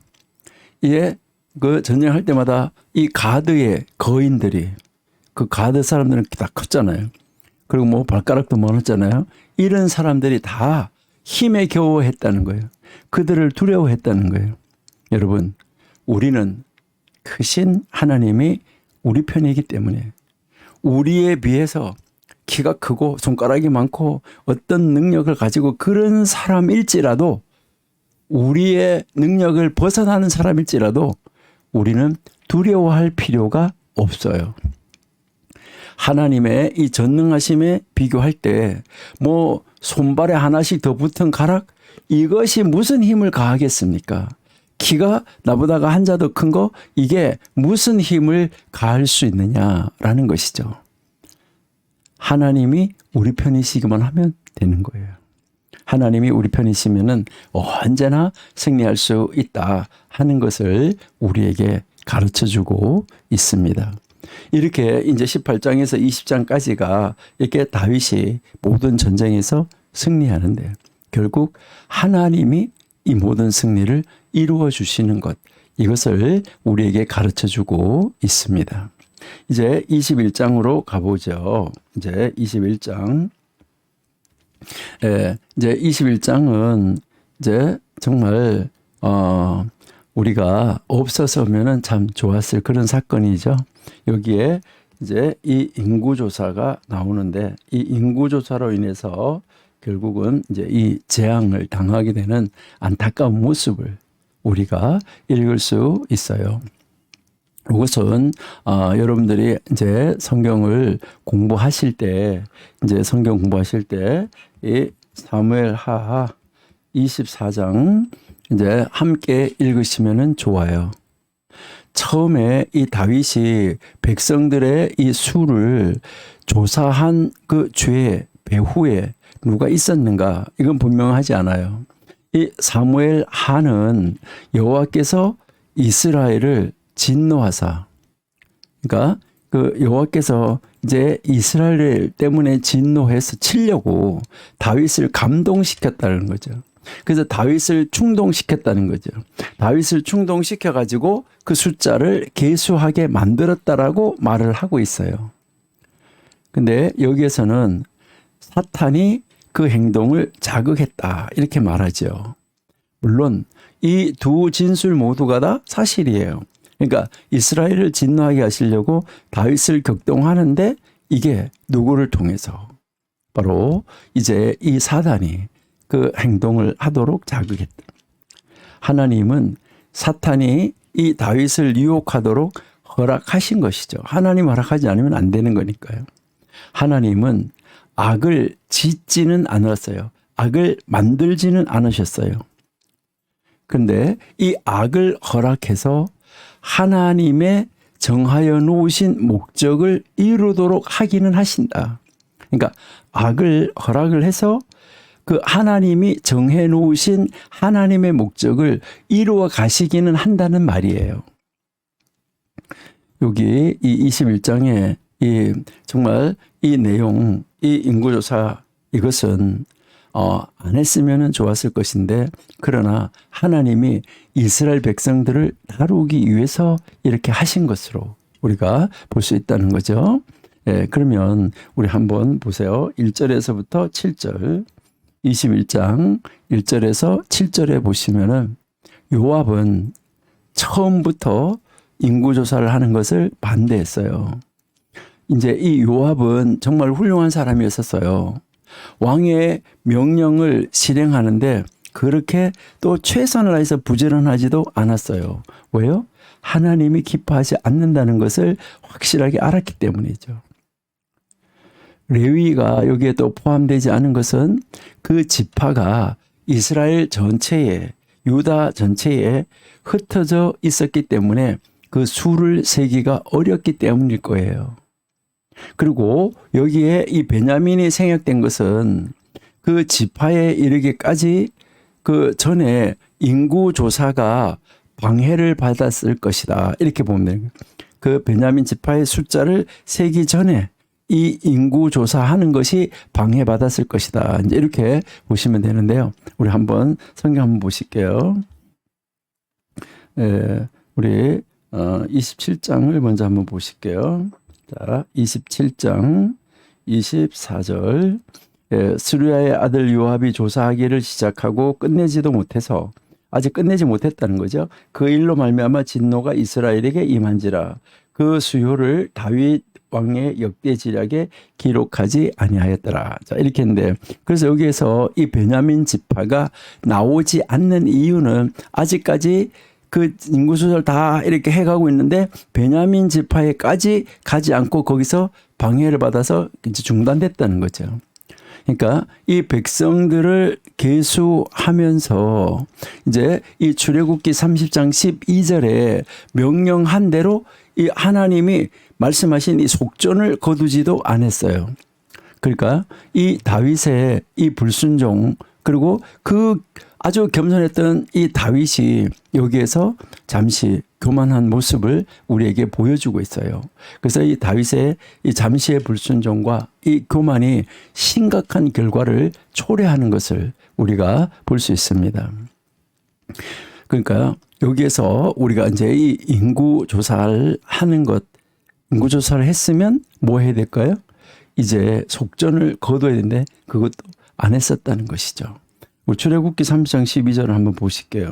그 전쟁할 때마다 이 가드의 거인들이 그 가드 사람들은 다 컸잖아요. 그리고 뭐 발가락도 많았잖아요. 이런 사람들이 다 힘에 겨워했다는 거예요. 그들을 두려워했다는 거예요. 여러분, 우리는 크신 하나님이 우리 편이기 때문에 우리에 비해서 키가 크고 손가락이 많고 어떤 능력을 가지고 그런 사람일지라도 우리의 능력을 벗어나는 사람일지라도 우리는 두려워할 필요가 없어요. 하나님의 이 전능하심에 비교할 때 뭐 손발에 하나씩 더 붙은 가락 이것이 무슨 힘을 가하겠습니까? 키가 나보다가 한 자 더 큰 거 이게 무슨 힘을 가할 수 있느냐라는 것이죠. 하나님이 우리 편이시기만 하면 되는 거예요. 하나님이 우리 편이시면은 언제나 승리할 수 있다 하는 것을 우리에게 가르쳐 주고 있습니다. 이렇게 이제 18장에서 20장까지가 이렇게 다윗이 모든 전쟁에서 승리하는데 결국 하나님이 이 모든 승리를 이루어 주시는 것, 이것을 우리에게 가르쳐 주고 있습니다. 이제 21장으로 가보죠. 이제 21장. 이제 21장은 이제 정말 우리가 없었으면은 참 좋았을 그런 사건이죠. 여기에 이제 이 인구조사가 나오는데 이 인구조사로 인해서 결국은 이제 이 재앙을 당하게 되는 안타까운 모습을 우리가 읽을 수 있어요. 이것은 여러분들이 이제 성경을 공부하실 때 이제 성경 공부하실 때 이 사무엘하하 24장 이제 함께 읽으시면은 좋아요. 처음에 이 다윗이 백성들의 이 수를 조사한 그 죄 배후에 누가 있었는가? 이건 분명하지 않아요. 이 사무엘하는 여호와께서 이스라엘을 진노하사, 그러니까 그 여호와께서 이제 이스라엘 때문에 진노해서 치려고 다윗을 감동시켰다는 거죠. 그래서 다윗을 충동시켰다는 거죠. 다윗을 충동시켜 가지고 그 숫자를 계수하게 만들었다라고 말을 하고 있어요. 근데 여기에서는 사탄이 그 행동을 자극했다 이렇게 말하죠. 물론 이 두 진술 모두가 다 사실이에요. 그러니까 이스라엘을 진노하게 하시려고 다윗을 격동하는데 이게 누구를 통해서? 바로 이제 이 사단이 그 행동을 하도록 자극했다. 하나님은 사탄이 이 다윗을 유혹하도록 허락하신 것이죠. 하나님 허락하지 않으면 안 되는 거니까요. 하나님은 악을 짓지는 않았어요. 악을 만들지는 않으셨어요. 그런데 이 악을 허락해서 하나님의 정하여 놓으신 목적을 이루도록 하기는 하신다. 그러니까 악을 허락을 해서 그 하나님이 정해 놓으신 하나님의 목적을 이루어 가시기는 한다는 말이에요. 여기 이 21장에 이 정말 이 내용, 이 인구조사 이것은 안 했으면 좋았을 것인데 그러나 하나님이 이스라엘 백성들을 다루기 위해서 이렇게 하신 것으로 우리가 볼 수 있다는 거죠. 예, 그러면 우리 한번 보세요. 1절에서부터 7절 21장 1절에서 7절에 보시면은 요압은 처음부터 인구조사를 하는 것을 반대했어요. 이제 이 요압은 정말 훌륭한 사람이었었어요. 왕의 명령을 실행하는데 그렇게 또 최선을 다해서 부지런하지도 않았어요. 왜요? 하나님이 기뻐하지 않는다는 것을 확실하게 알았기 때문이죠. 레위가 여기에 또 포함되지 않은 것은 그 지파가 이스라엘 전체에 유다 전체에 흩어져 있었기 때문에 그 수를 세기가 어렵기 때문일 거예요. 그리고 여기에 이 베냐민이 생략된 것은 그 지파에 이르기까지 그 전에 인구조사가 방해를 받았을 것이다. 이렇게 보면 돼요. 그 베냐민 지파의 숫자를 세기 전에 이 인구조사하는 것이 방해받았을 것이다. 이제 이렇게 보시면 되는데요. 우리 한번 성경 한번 보실게요. 우리 27장을 먼저 한번 보실게요. 자, 27장 24절. 스루야의 아들 요압이 조사하기를 시작하고 끝내지도 못해서 아직 끝내지 못했다는 거죠. 그 일로 말미암아 진노가 이스라엘에게 임한지라 그 수요를 다윗 왕의 역대지략에 기록하지 아니하였더라. 자, 이렇게 했는데 그래서 여기에서 이 베냐민 지파가 나오지 않는 이유는 아직까지 그 인구조사를 다 이렇게 해가고 있는데 베냐민 지파에까지 가지 않고 거기서 방해를 받아서 이제 중단됐다는 거죠. 그러니까 이 백성들을 계수하면서 이제 이 출애굽기 30장 12절에 명령한 대로 이 하나님이 말씀하신 이 속전을 거두지도 않았어요. 그러니까 이 다윗의 이 불순종 그리고 그 아주 겸손했던 이 다윗이 여기에서 잠시 교만한 모습을 우리에게 보여주고 있어요. 그래서 이 다윗의 이 잠시의 불순종과 이 교만이 심각한 결과를 초래하는 것을 우리가 볼 수 있습니다. 그러니까 여기에서 우리가 이제 이 인구조사를 하는 것, 인구조사를 했으면 뭐 해야 될까요? 이제 속전을 거둬야 되는데 그것도 안 했었다는 것이죠. 우리 출애굽기 30장 12절을 한번 보실게요.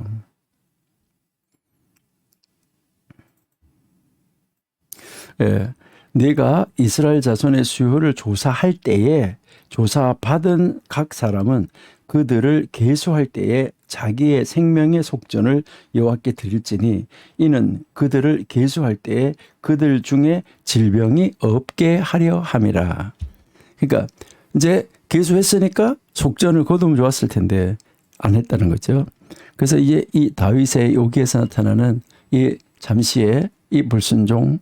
예, 내가 이스라엘 자손의 수요를 조사할 때에 조사받은 각 사람은 그들을 계수할 때에 자기의 생명의 속전을 여호와께 드릴지니 이는 그들을 계수할 때에 그들 중에 질병이 없게 하려 함이라. 그러니까 이제 계수했으니까 속전을 거두면 좋았을 텐데 안 했다는 거죠. 그래서 이제 이 다윗의 여기에서 나타나는 이 잠시의 이 불순종,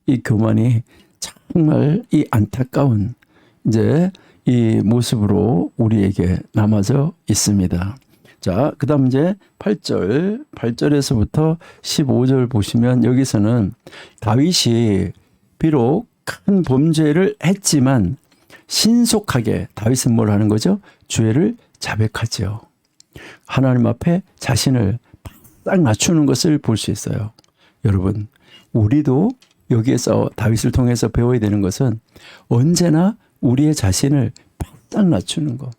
이 교만이 정말 이 안타까운 이제 이 모습으로 우리에게 남아져 있습니다. 자, 그 다음 이제 8절에서부터 15절 보시면 여기서는 다윗이 비록 큰 범죄를 했지만 신속하게 다윗은 뭘 하는 거죠? 죄를 자백하죠. 하나님 앞에 자신을 딱 낮추는 것을 볼 수 있어요. 여러분, 우리도 여기에서 다윗을 통해서 배워야 되는 것은 언제나 우리의 자신을 딱 낮추는 것.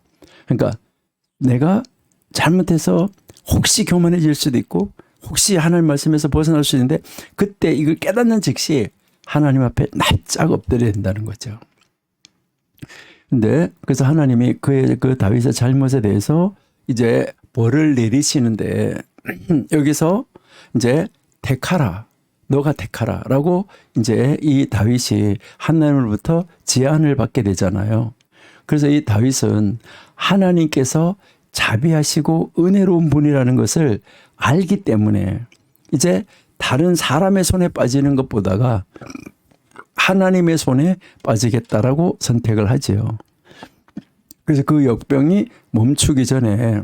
그러니까 내가 잘못해서 혹시 교만해질 수도 있고 혹시 하나님 말씀에서 벗어날 수 있는데 그때 이걸 깨닫는 즉시 하나님 앞에 납작 엎드려야 된다는 거죠. 근데 그래서 하나님이 그 다윗의 잘못에 대해서 이제 벌을 내리시는데 여기서 이제 택하라. 너가 택하라라고 이제 이 다윗이 하나님으로부터 제안을 받게 되잖아요. 그래서 이 다윗은 하나님께서 자비하시고 은혜로운 분이라는 것을 알기 때문에 이제 다른 사람의 손에 빠지는 것보다가 하나님의 손에 빠지겠다라고 선택을 하지요. 그래서 그 역병이 멈추기 전에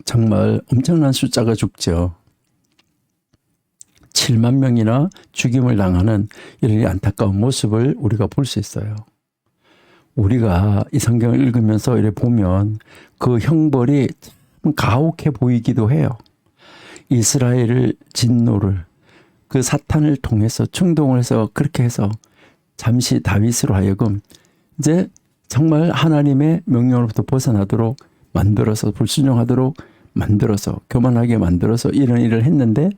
정말 엄청난 숫자가 죽죠. 7만 명이나 죽임을 당하는 이런 안타까운 모습을 우리가 볼 수 있어요. 우리가 이 성경을 읽으면서 이렇게 보면 그 형벌이 참 가혹해 보이기도 해요. 이스라엘을 진노를 그 사탄을 통해서 충동을 해서 그렇게 해서 잠시 다윗으로 하여금 이제 정말 하나님의 명령으로부터 벗어나도록 만들어서 불순종하도록 만들어서 교만하게 만들어서 이런 일을 했는데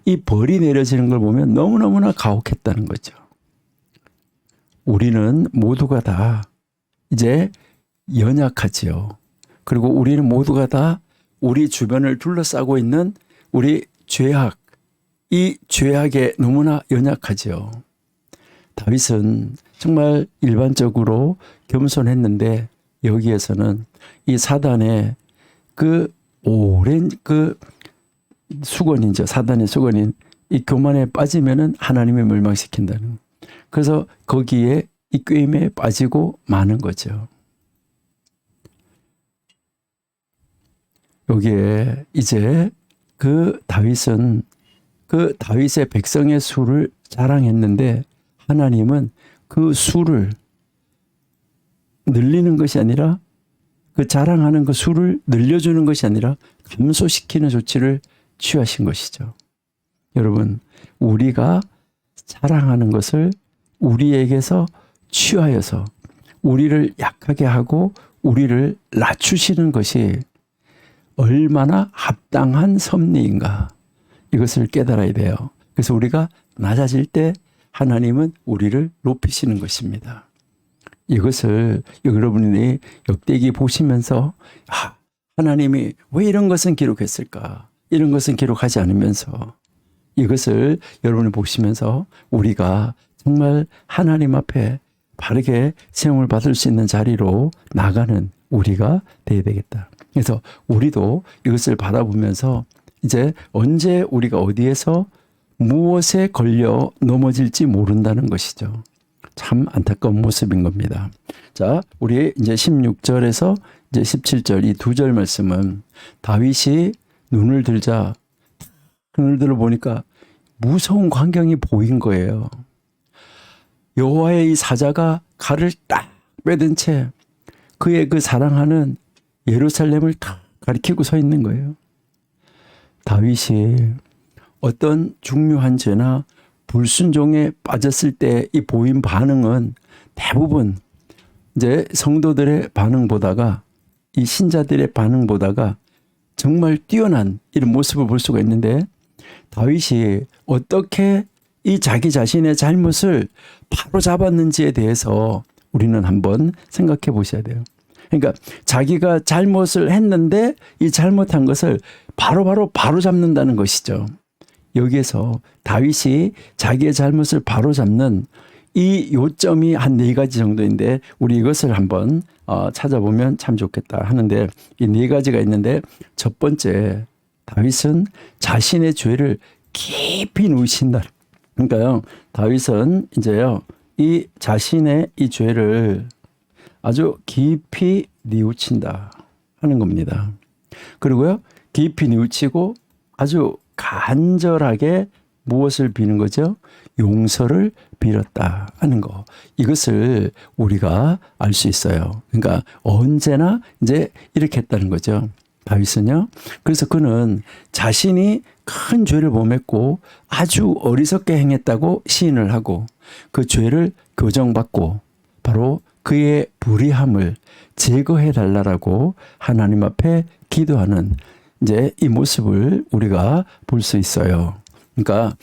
이 벌이 내려지는 걸 보면 너무너무나 가혹했다는 거죠. 우리는 모두가 다 이제 연약하지요. 그리고 우리는 모두가 다 우리 주변을 둘러싸고 있는 우리 죄악, 이 죄악에 너무나 연약하지요. 다윗은 정말 일반적으로 겸손했는데 여기에서는 이 사단의 그 오랜 그 수건이죠. 사단의 수건인 이 교만에 빠지면은 하나님을 멸망시킨다는. 그래서 거기에 이 꾀임에 빠지고 마는 거죠. 여기에 이제 그 다윗은 그 다윗의 백성의 수를 자랑했는데 하나님은 그 수를 늘리는 것이 아니라 그 자랑하는 그 수를 늘려주는 것이 아니라 감소시키는 조치를 취하신 것이죠. 여러분, 우리가 자랑하는 것을 우리에게서 취하여서 우리를 약하게 하고 우리를 낮추시는 것이 얼마나 합당한 섭리인가, 이것을 깨달아야 돼요. 그래서 우리가 낮아질 때 하나님은 우리를 높이시는 것입니다. 이것을 여러분이 역대기 보시면서 하나님이 왜 이런 것은 기록했을까? 이런 것은 기록하지 않으면서 이것을 여러분이 보시면서 우리가 정말 하나님 앞에 바르게 세움을 받을 수 있는 자리로 나가는 우리가 되어야 되겠다. 그래서 우리도 이것을 바라보면서 이제 언제 우리가 어디에서 무엇에 걸려 넘어질지 모른다는 것이죠. 참 안타까운 모습인 겁니다. 자, 우리 이제 16절에서 이제 17절 이 두 절 말씀은 다윗이 눈을 들자 눈을 들어 보니까 무서운 광경이 보인 거예요. 여호와의 이 사자가 칼을 딱 빼든 채 그의 그 사랑하는 예루살렘을 딱 가리키고 서 있는 거예요. 다윗이 어떤 중요한 죄나 불순종에 빠졌을 때 이 보인 반응은 대부분 이제 성도들의 반응보다가 이 신자들의 반응보다가 정말 뛰어난 이런 모습을 볼 수가 있는데 다윗이 어떻게 이 자기 자신의 잘못을 바로 잡았는지에 대해서 우리는 한번 생각해 보셔야 돼요. 그러니까 자기가 잘못을 했는데 이 잘못한 것을 바로 잡는다는 것이죠. 여기에서 다윗이 자기의 잘못을 바로 잡는 이 요점이 한 4가지 정도인데 우리 이것을 한번 찾아보면 참 좋겠다 하는데 이 4가지가 있는데 첫 번째, 다윗은 자신의 죄를 깊이 누이신다. 그러니까요, 다윗은 이제요 이 자신의 이 죄를 아주 깊이 뉘우친다 하는 겁니다. 그리고요 깊이 뉘우치고 아주 간절하게 무엇을 비는 거죠? 용서를 빌었다 하는 거. 이것을 우리가 알 수 있어요. 그러니까 언제나 이제 이렇게 했다는 거죠. 다윗은요. 그래서 그는 자신이 큰 죄를 범했고 아주 어리석게 행했다고 시인을 하고 그 죄를 교정받고 바로 그의 불의함을 제거해 달라라고 하나님 앞에 기도하는 이제 이 모습을 우리가 볼 수 있어요. 그러니까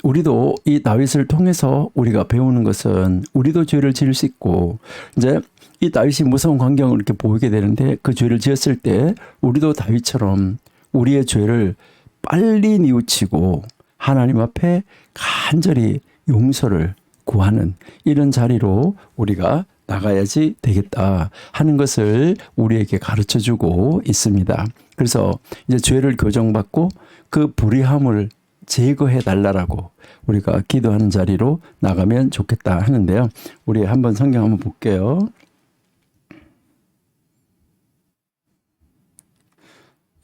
우리도 이 다윗을 통해서 우리가 배우는 것은 우리도 죄를 지을 수 있고 이제 이 다윗이 무서운 광경을 이렇게 보이게 되는데 그 죄를 지었을 때 우리도 다윗처럼 우리의 죄를 빨리 뉘우치고 하나님 앞에 간절히 용서를 구하는 이런 자리로 우리가 나가야지 되겠다 하는 것을 우리에게 가르쳐 주고 있습니다. 그래서 이제 죄를 교정받고 그 불의함을 제거해 달라라고 우리가 기도하는 자리로 나가면 좋겠다 하는데요. 우리 한번 성경 한번 볼게요.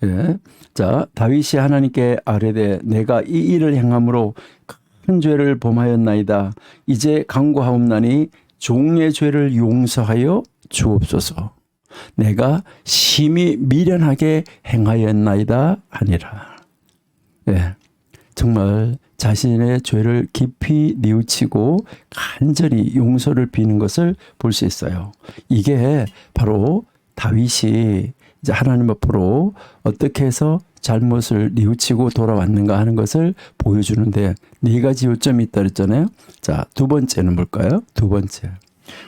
예. 자, 다윗이 하나님께 아뢰되 내가 이 일을 행함으로 큰 죄를 범하였나이다. 이제 간구하옵나니 종의 죄를 용서하여 주옵소서. 내가 심히 미련하게 행하였나이다 하니라. 예. 정말 자신의 죄를 깊이 뉘우치고 간절히 용서를 비는 것을 볼 수 있어요. 이게 바로 다윗이 이제 하나님 앞으로 어떻게 해서 잘못을 뉘우치고 돌아왔는가 하는 것을 보여주는데 네 가지 요점이 있다 그랬잖아요. 자, 두 번째는 뭘까요? 두 번째.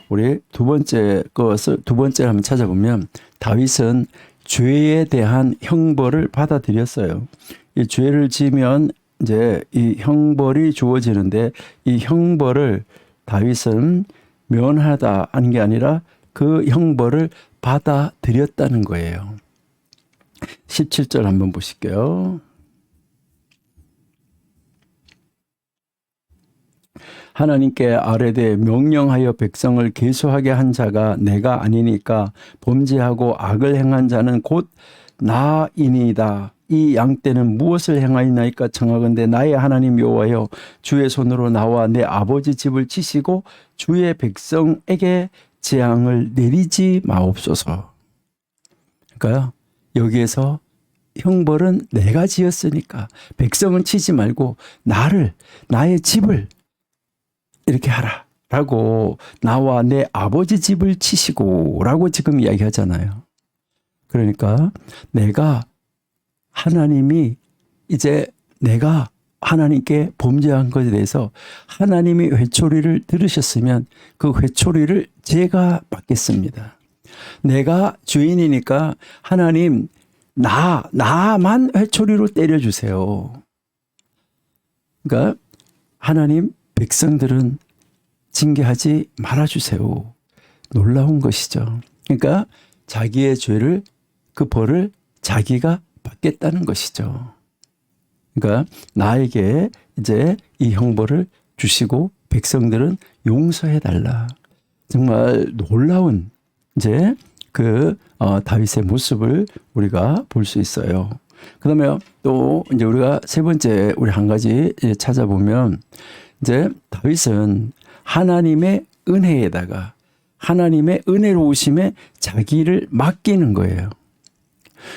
우리 두 번째 것을 두 번째를 한번 찾아보면 다윗은 죄에 대한 형벌을 받아들였어요. 이 죄를 지으면 이제 이 형벌이 주어지는데 이 형벌을 다윗은 면하다 하는 게 아니라 그 형벌을 받아들였다는 거예요. 17절 한번 보실게요. 하나님께 아뢰되 명령하여 백성을 계수하게 한 자가 내가 아니니까 범죄하고 악을 행한 자는 곧 나이니이다. 이 양떼는 무엇을 행하였나이까 청하건대 나의 하나님 여호와여 주의 손으로 나와 내 아버지 집을 치시고 주의 백성에게 재앙을 내리지 마옵소서. 그러니까요. 여기에서 형벌은 내가 지었으니까 백성은 치지 말고 나의 집을 이렇게 하라 라고 나와 내 아버지 집을 치시고 라고 지금 이야기하잖아요. 그러니까 내가 하나님께 범죄한 것에 대해서 하나님이 회초리를 들으셨으면 그 회초리를 제가 받겠습니다. 내가 죄인이니까 하나님 나만 회초리로 때려주세요. 그러니까 하나님 백성들은 징계하지 말아주세요. 놀라운 것이죠. 그러니까 자기의 죄를 그 벌을 자기가 받겠다는 것이죠. 그러니까 나에게 이제 이 형벌을 주시고 백성들은 용서해 달라. 정말 놀라운 이제 다윗의 모습을 우리가 볼 수 있어요. 그다음에 또 이제 우리가 세 번째 우리 한 가지 찾아보면 이제 다윗은 하나님의 은혜에다가 하나님의 은혜로우심에 자기를 맡기는 거예요.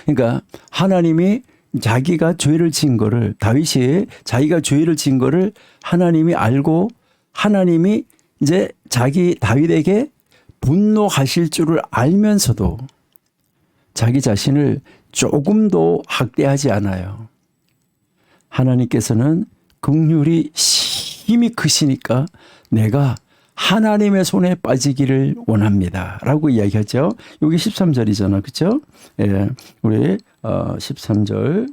그러니까 하나님이 자기가 죄를 지은 거를 다윗이 자기가 죄를 지은 거를 하나님이 알고 하나님이 이제 자기 다윗에게 분노하실 줄을 알면서도 자기 자신을 조금도 학대하지 않아요. 하나님께서는 긍휼이 힘이 크시니까 내가 하나님의 손에 빠지기를 원합니다. 라고 이야기하죠. 여기 13절이잖아. 그렇죠? 예, 우리 13절.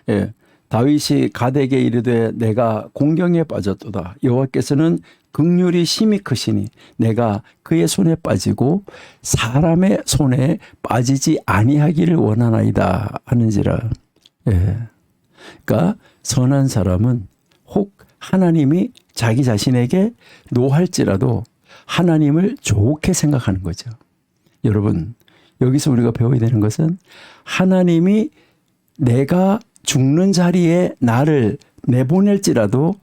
예, 다윗이 갓에게 이르되 내가 공경에 빠졌도다. 여호와께서는 긍휼이 심히 크시니 내가 그의 손에 빠지고 사람의 손에 빠지지 아니하기를 원하나이다 하는지라. 예. 그러니까 선한 사람은 혹 하나님이 자기 자신에게 노할지라도 하나님을 좋게 생각하는 거죠. 여러분, 여기서 우리가 배워야 되는 것은 하나님이 내가 죽는 자리에 나를 내보낼지라도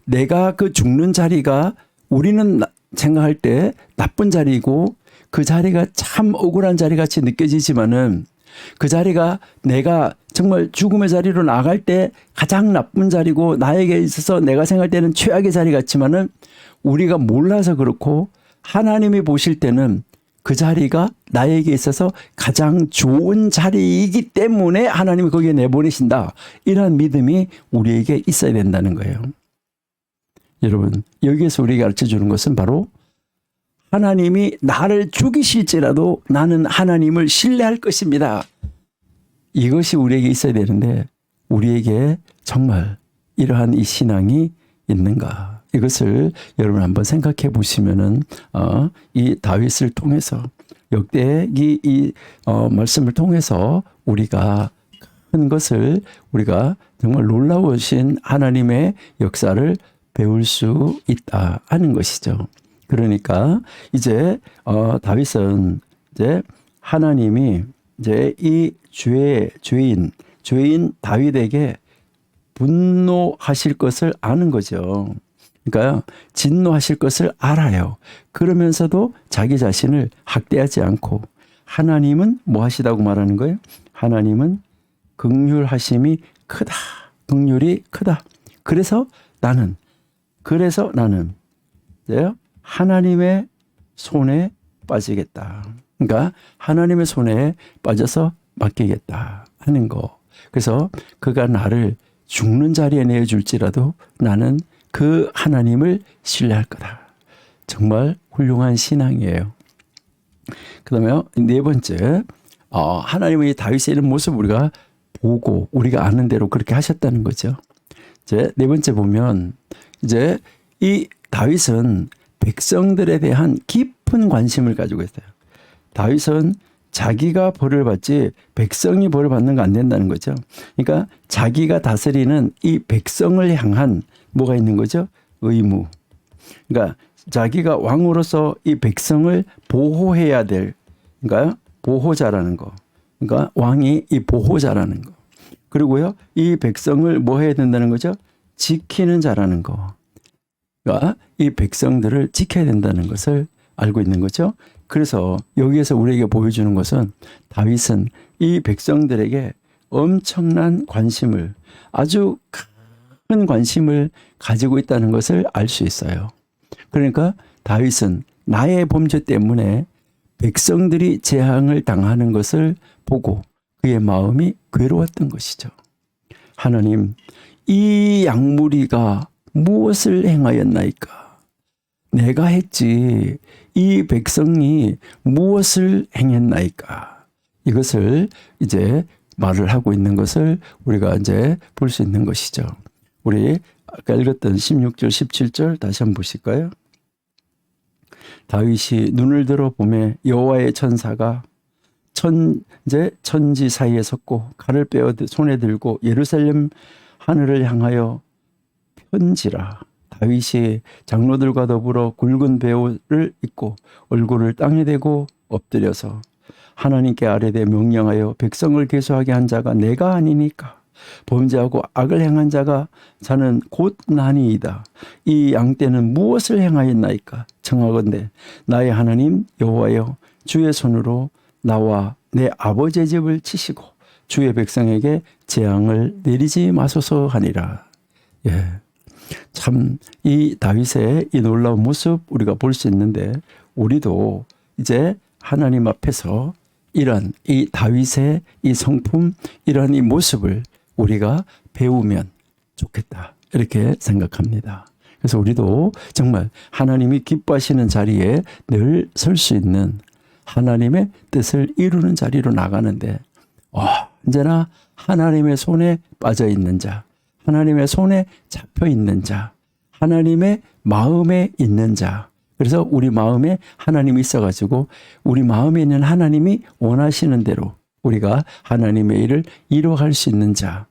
내가 그 죽는 자리가 우리는 생각할 때 나쁜 자리고 그 자리가 참 억울한 자리 같이 느껴지지만은 그 자리가 내가 정말 죽음의 자리로 나갈 때 가장 나쁜 자리고 나에게 있어서 내가 생각할 때는 최악의 자리 같지만은 우리가 몰라서 그렇고 하나님이 보실 때는 그 자리가 나에게 있어서 가장 좋은 자리이기 때문에 하나님이 거기에 내보내신다. 이런 믿음이 우리에게 있어야 된다는 거예요. 여러분, 여기에서 우리에게 가르쳐 주는 것은 바로 하나님이 나를 죽이실지라도 나는 하나님을 신뢰할 것입니다. 이것이 우리에게 있어야 되는데 우리에게 정말 이러한 이 신앙이 있는가? 이것을 여러분 한번 생각해 보시면은 이 다윗을 통해서 역대기 이 말씀을 통해서 우리가 큰 것을 우리가 정말 놀라우신 하나님의 역사를 배울 수 있다 하는 것이죠. 그러니까 이제 다윗은 이제 하나님이 이제 이 죄인 다윗에게 분노하실 것을 아는 거죠. 그러니까 진노하실 것을 알아요. 그러면서도 자기 자신을 학대하지 않고 하나님은 뭐 하시다고 말하는 거예요? 하나님은 긍휼하심이 크다. 긍휼이 크다. 그래서 나는 하나님의 손에 빠지겠다. 그러니까 하나님의 손에 빠져서 맡기겠다 하는 거. 그래서 그가 나를 죽는 자리에 내어줄지라도 나는 그 하나님을 신뢰할 거다. 정말 훌륭한 신앙이에요. 그 다음에 네 번째, 하나님의 다윗의 이런 모습 우리가 보고 우리가 아는 대로 그렇게 하셨다는 거죠. 이제 네 번째 보면 이제 이 다윗은 백성들에 대한 깊은 관심을 가지고 있어요. 다윗은 자기가 벌을 받지 백성이 벌을 받는 거 안 된다는 거죠. 그러니까 자기가 다스리는 이 백성을 향한 뭐가 있는 거죠? 의무. 그러니까 자기가 왕으로서 이 백성을 보호해야 될, 그러니까 보호자라는 거. 그러니까 왕이 이 보호자라는 거. 그리고요, 이 백성을 뭐 해야 된다는 거죠? 지키는 자라는 거. 그러니까 이 백성들을 지켜야 된다는 것을 알고 있는 거죠. 그래서 여기에서 우리에게 보여주는 것은 다윗은 이 백성들에게 엄청난 관심을, 아주 큰 관심을 가지고 있다는 것을 알 수 있어요. 그러니까 다윗은 나의 범죄 때문에 백성들이 재앙을 당하는 것을 보고 그의 마음이 괴로웠던 것이죠. 하나님, 이 양무리가 무엇을 행하였나이까? 내가 했지 이 백성이 무엇을 행했나이까? 이것을 이제 말을 하고 있는 것을 우리가 이제 볼 수 있는 것이죠. 우리 아까 읽었던 16절 17절 다시 한번 보실까요? 다윗이 눈을 들어 보매 여호와의 천사가 천지 사이에 섰고 칼을 빼어 손에 들고 예루살렘 하늘을 향하여 편지라. 다윗이 장로들과 더불어 굵은 배옷을 입고 얼굴을 땅에 대고 엎드려서 하나님께 아뢰되 명령하여 백성을 계수하게 한 자가 내가 아니니까 범죄하고 악을 행한 자가 자는 곧 나니이다. 이 양떼는 무엇을 행하였나이까? 청하건대 나의 하나님 여호와여 주의 손으로 나와 내 아버지의 집을 치시고 주의 백성에게 재앙을 내리지 마소서 하니라. 예. 참 이 다윗의 이 놀라운 모습 우리가 볼 수 있는데 우리도 이제 하나님 앞에서 이런 이 다윗의 이 성품, 이런 이 모습을 우리가 배우면 좋겠다 이렇게 생각합니다. 그래서 우리도 정말 하나님이 기뻐하시는 자리에 늘 설 수 있는 하나님의 뜻을 이루는 자리로 나가는데 언제나 하나님의 손에 빠져 있는 자, 하나님의 손에 잡혀 있는 자, 하나님의 마음에 있는 자. 그래서 우리 마음에 하나님이 있어가지고 우리 마음에 있는 하나님이 원하시는 대로 우리가 하나님의 일을 이루어갈 수 있는 자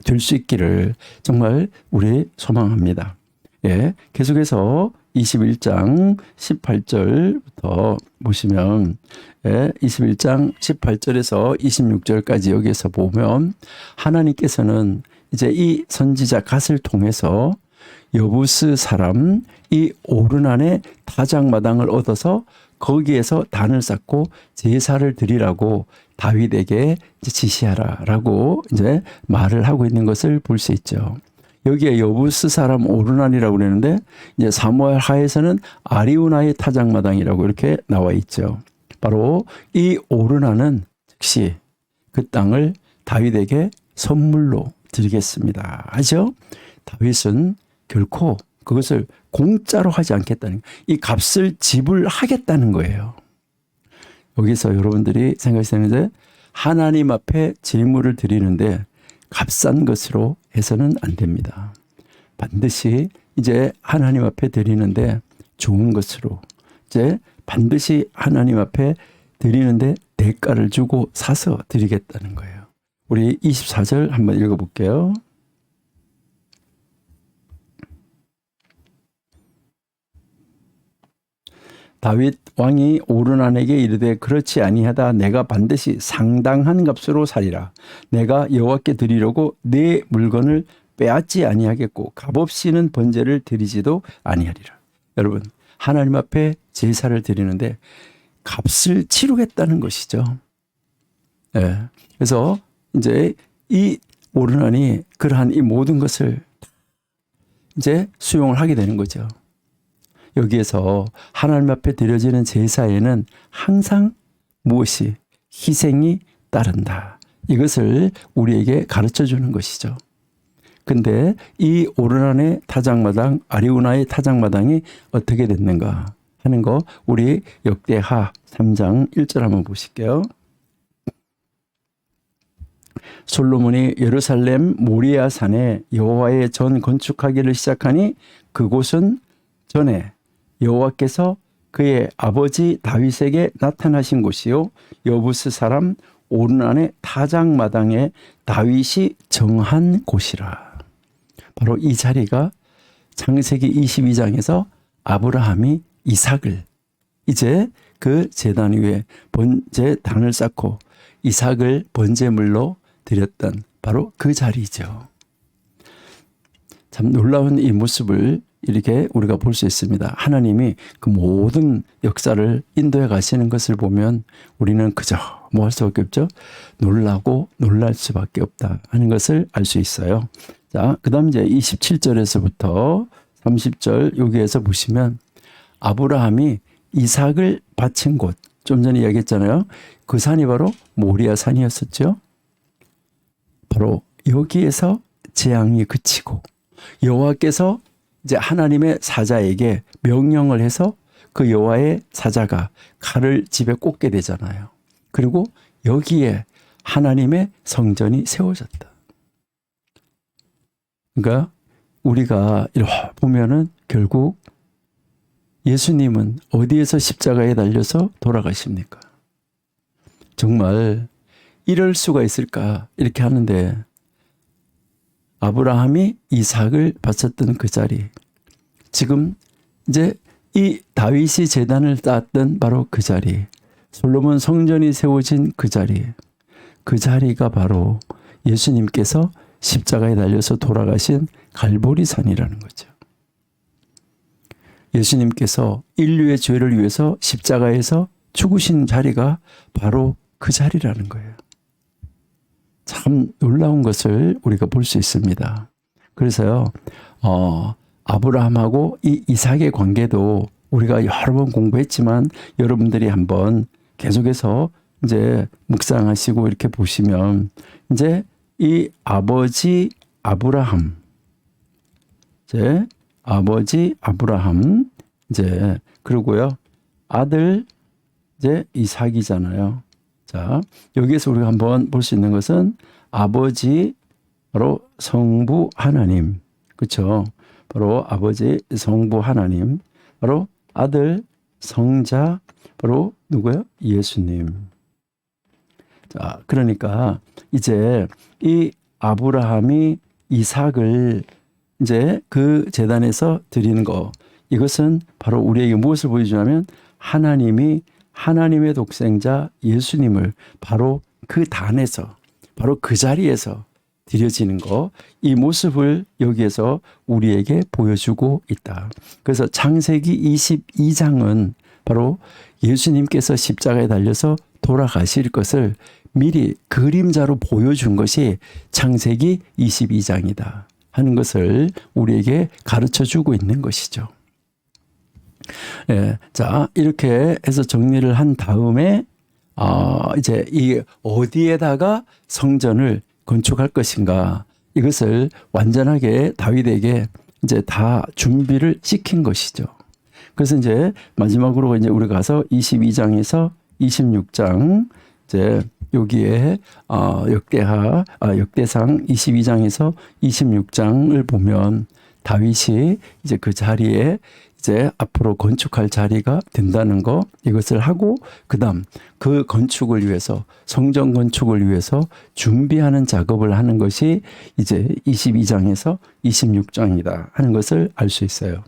될 수 있기를 정말 우리 소망합니다. 예, 계속해서 21장 18절부터 보시면 21장 18절에서 26절까지 여기에서 보면 하나님께서는 이제 이 선지자 갓을 통해서 여부스 사람 이 오르난의 타작마당을 얻어서 거기에서 단을 쌓고 제사를 드리라고 다윗에게 지시하라라고 이제 말을 하고 있는 것을 볼 수 있죠. 여기에 여부스 사람 오르난이라고 그러는데 이제 사무엘 하에서는 아리우나의 타작마당이라고 이렇게 나와 있죠. 바로 이 오르난은 즉시 그 땅을 다윗에게 선물로 드리겠습니다. 하죠? 다윗은 결코 그것을 공짜로 하지 않겠다는 이 값을 지불하겠다는 거예요. 여기서 여러분들이 생각하시는데 하나님 앞에 제물을 드리는데 값싼 것으로 해서는 안 됩니다. 반드시 이제 하나님 앞에 드리는데 좋은 것으로, 이제 반드시 하나님 앞에 드리는데 대가를 주고 사서 드리겠다는 거예요. 우리 24절 한번 읽어볼게요. 다윗 왕이 오르난에게 이르되 그렇지 아니하다. 내가 반드시 상당한 값으로 사리라. 내가 여호와께 드리려고 내 물건을 빼앗지 아니하겠고 값없이는 번제를 드리지도 아니하리라. 여러분, 하나님 앞에 제사를 드리는데 값을 치르겠다는 것이죠. 네. 그래서 이제 이 오르난이 그러한 이 모든 것을 이제 수용을 하게 되는 거죠. 여기에서 하나님 앞에 드려지는 제사에는 항상 무엇이 희생이 따른다. 이것을 우리에게 가르쳐 주는 것이죠. 근데 이 오르난의 타작마당, 아리우나의 타작마당이 어떻게 됐는가 하는 거 우리 역대하 3장 1절 한번 보실게요. 솔로몬이 예루살렘 모리아 산에 여호와의 전 건축하기를 시작하니 그곳은 전에 여호와께서 그의 아버지 다윗에게 나타나신 곳이요 여부스 사람 오르난의 타작마당에 다윗이 정한 곳이라. 바로 이 자리가 창세기 22장에서 아브라함이 이삭을 이제 그 제단 위에 번제단을 쌓고 이삭을 번제물로 드렸던 바로 그 자리죠. 참 놀라운 이 모습을 이렇게 우리가 볼 수 있습니다. 하나님이 그 모든 역사를 인도해 가시는 것을 보면 우리는 그저 뭐 할 수밖에 없죠. 놀라고 놀랄 수밖에 없다 하는 것을 알 수 있어요. 자, 그 다음 이제 27절에서부터 30절 여기에서 보시면 아브라함이 이삭을 바친 곳, 좀 전에 이야기했잖아요. 그 산이 바로 모리아 산이었었죠. 바로 여기에서 재앙이 그치고 여호와께서 이제 하나님의 사자에게 명령을 해서 그 여호와의 사자가 칼을 집에 꽂게 되잖아요. 그리고 여기에 하나님의 성전이 세워졌다. 그러니까 우리가 이렇게 보면은 결국 예수님은 어디에서 십자가에 달려서 돌아가십니까? 정말 이럴 수가 있을까 이렇게 하는데 아브라함이 이삭을 바쳤던 그 자리, 지금 이제 이 다윗이 제단을 쌓았던 바로 그 자리, 솔로몬 성전이 세워진 그 자리, 그 자리가 바로 예수님께서 십자가에 달려서 돌아가신 갈보리산이라는 거죠. 예수님께서 인류의 죄를 위해서 십자가에서 죽으신 자리가 바로 그 자리라는 거예요. 참 놀라운 것을 우리가 볼 수 있습니다. 그래서요, 아브라함하고 이 이삭의 관계도 우리가 여러 번 공부했지만 여러분들이 한번 계속해서 이제 묵상하시고 이렇게 보시면 이제 이 아버지 아브라함, 이제 아버지 아브라함, 이제 그리고요 아들 이제 이삭이잖아요. 자, 여기에서 우리가 한번 볼 수 있는 것은 아버지 바로 성부 하나님, 그렇죠? 바로 아버지 성부 하나님, 바로 아들 성자 바로 누구요? 예수님. 자, 그러니까 이제 이 아브라함이 이삭을 이제 그 제단에서 드리는 거, 이것은 바로 우리에게 무엇을 보여주냐면 하나님이 하나님의 독생자 예수님을 바로 그 단에서 바로 그 자리에서 드려지는 거, 이 모습을 여기에서 우리에게 보여주고 있다. 그래서 창세기 22장은 바로 예수님께서 십자가에 달려서 돌아가실 것을 미리 그림자로 보여준 것이 창세기 22장이다 하는 것을 우리에게 가르쳐 주고 있는 것이죠. 예, 자, 이렇게 해서 정리를 한 다음에 이제 이 어디에다가 성전을 건축할 것인가, 이것을 완전하게 다윗에게 이제 다 준비를 시킨 것이죠. 그래서 이제 마지막으로 이제 우리 가서 22장에서 26장 이제 여기에 역대상 22장에서 26장을 보면 다윗이 이제 그 자리에 이제 앞으로 건축할 자리가 된다는 거, 이것을 하고 그다음 그 건축을 위해서, 성전 건축을 위해서 준비하는 작업을 하는 것이 이제 22장에서 26장이다 하는 것을 알 수 있어요.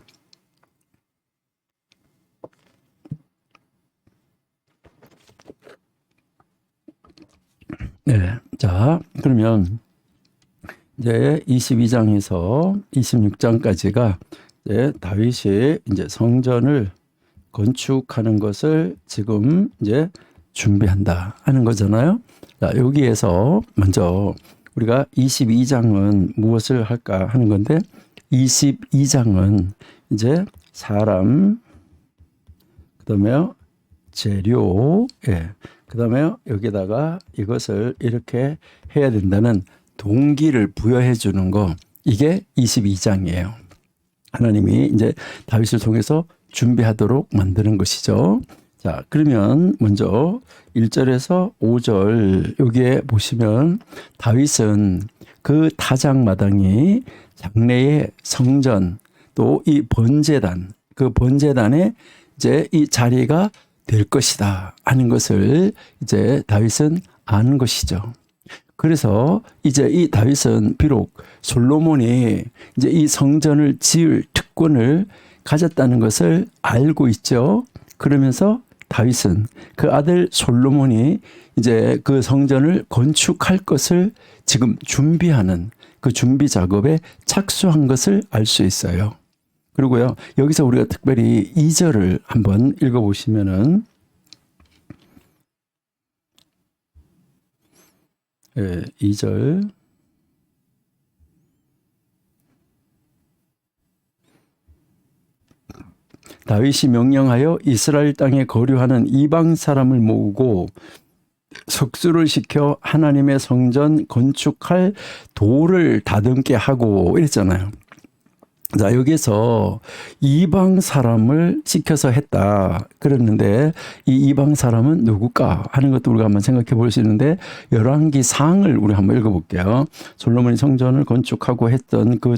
네. 자, 그러면 이제 22장에서 26장까지가 이제 다윗이 이제 성전을 건축하는 것을 지금 이제 준비한다 하는 거잖아요. 자, 여기에서 먼저 우리가 22장은 무엇을 할까 하는 건데, 22장은 이제 사람, 그다음에 재료, 그다음에 여기다가 이것을 이렇게 해야 된다는 동기를 부여해 주는 거, 이게 22장이에요. 하나님이 이제 다윗을 통해서 준비하도록 만드는 것이죠. 자, 그러면 먼저 1절에서 5절 여기에 보시면 다윗은 그 타작마당이 장래의 성전, 또 이 번제단, 그 번제단에 이제 이 자리가 될 것이다 하는 것을 이제 다윗은 아는 것이죠. 그래서 이제 이 다윗은 비록 솔로몬이 이제 이 성전을 지을 특권을 가졌다는 것을 알고 있죠. 그러면서 다윗은 그 아들 솔로몬이 이제 그 성전을 건축할 것을 지금 준비하는 그 준비 작업에 착수한 것을 알 수 있어요. 그리고요, 여기서 우리가 특별히 2절을 한번 읽어보시면은, 2절. 다윗이 명령하여 이스라엘 땅에 거류하는 이방 사람을 모으고 석수를 시켜 하나님의 성전 건축할 돌을 다듬게 하고 이랬잖아요. 자, 여기서 이방 사람을 시켜서 했다 그랬는데, 이 이방 사람은 누굴까 하는 것도 우리가 한번 생각해 볼 수 있는데, 열왕기상을 우리 한번 읽어볼게요. 솔로몬이 성전을 건축하고 했던 그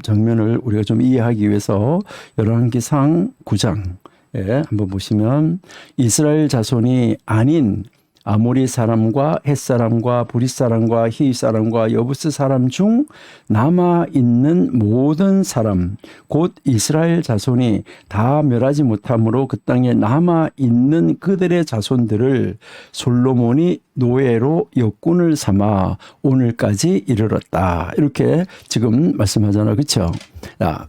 장면을 우리가 좀 이해하기 위해서 열왕기상 9장에 한번 보시면, 이스라엘 자손이 아닌 아모리 사람과 헷 사람과 브릿 사람과 히윗 사람과 여부스 사람 중 남아 있는 모든 사람, 곧 이스라엘 자손이 다 멸하지 못함으로 그 땅에 남아 있는 그들의 자손들을 솔로몬이 노예로 역군을 삼아 오늘까지 이르렀다. 이렇게 지금 말씀하잖아요, 그렇죠?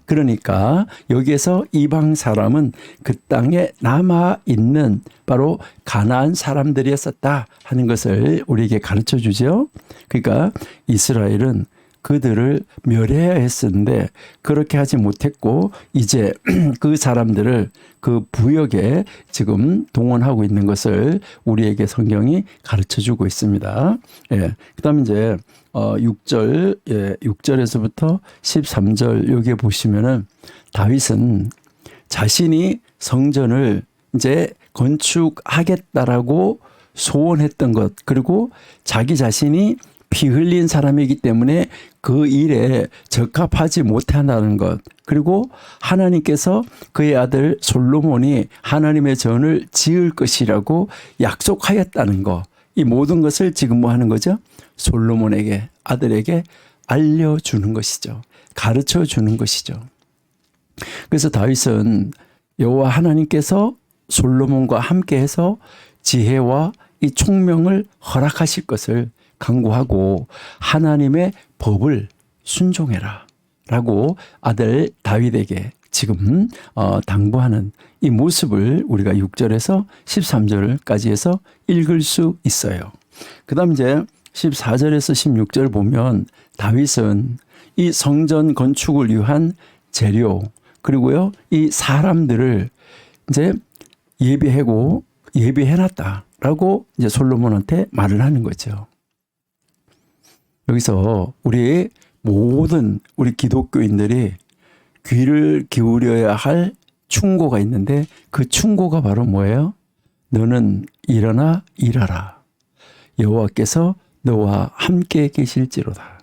그러니까 여기에서 이방 사람은 그 땅에 남아 있는 바로 가나안 사람들이었었다 하는 것을 우리에게 가르쳐 주죠. 그러니까 이스라엘은 그들을 멸해야 했었는데 그렇게 하지 못했고, 이제 그 사람들을 그 부역에 지금 동원하고 있는 것을 우리에게 성경이 가르쳐 주고 있습니다. 그다음에 이제 6절, 6절에서부터 13절 여기에 보시면은 다윗은 자신이 성전을 이제 건축하겠다라고 소원했던 것, 그리고 자기 자신이 피 흘린 사람이기 때문에 그 일에 적합하지 못한다는 것, 그리고 하나님께서 그의 아들 솔로몬이 하나님의 전을 지을 것이라고 약속하였다는 것, 이 모든 것을 지금 뭐 하는 거죠? 솔로몬에게, 아들에게 알려주는 것이죠. 가르쳐 주는 것이죠. 그래서 다윗은 여호와 하나님께서 솔로몬과 함께해서 지혜와 이 총명을 허락하실 것을 간구하고 하나님의 법을 순종해라 라고 아들 다윗에게 지금 당부하는 이 모습을 우리가 6절에서 13절까지 해서 읽을 수 있어요. 그 다음 이제 14절에서 16절 보면 다윗은 이 성전 건축을 위한 재료, 그리고요 이 사람들을 이제 예비해놨다라고 이제 솔로몬한테 말을 하는 거죠. 여기서 우리 모든 우리 기독교인들이 귀를 기울여야 할 충고가 있는데, 그 충고가 바로 뭐예요? 너는 일어나 일하라 여호와께서 너와 함께 계실지로다.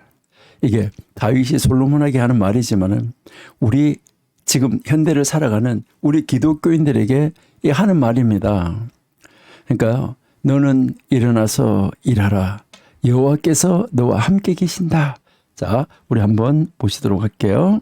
이게 다윗이 솔로몬에게 하는 말이지만은 우리 지금 현대를 살아가는 우리 기독교인들에게 하는 말입니다. 그러니까 너는 일어나서 일하라. 여호와께서 너와 함께 계신다. 자, 우리 한번 보시도록 할게요.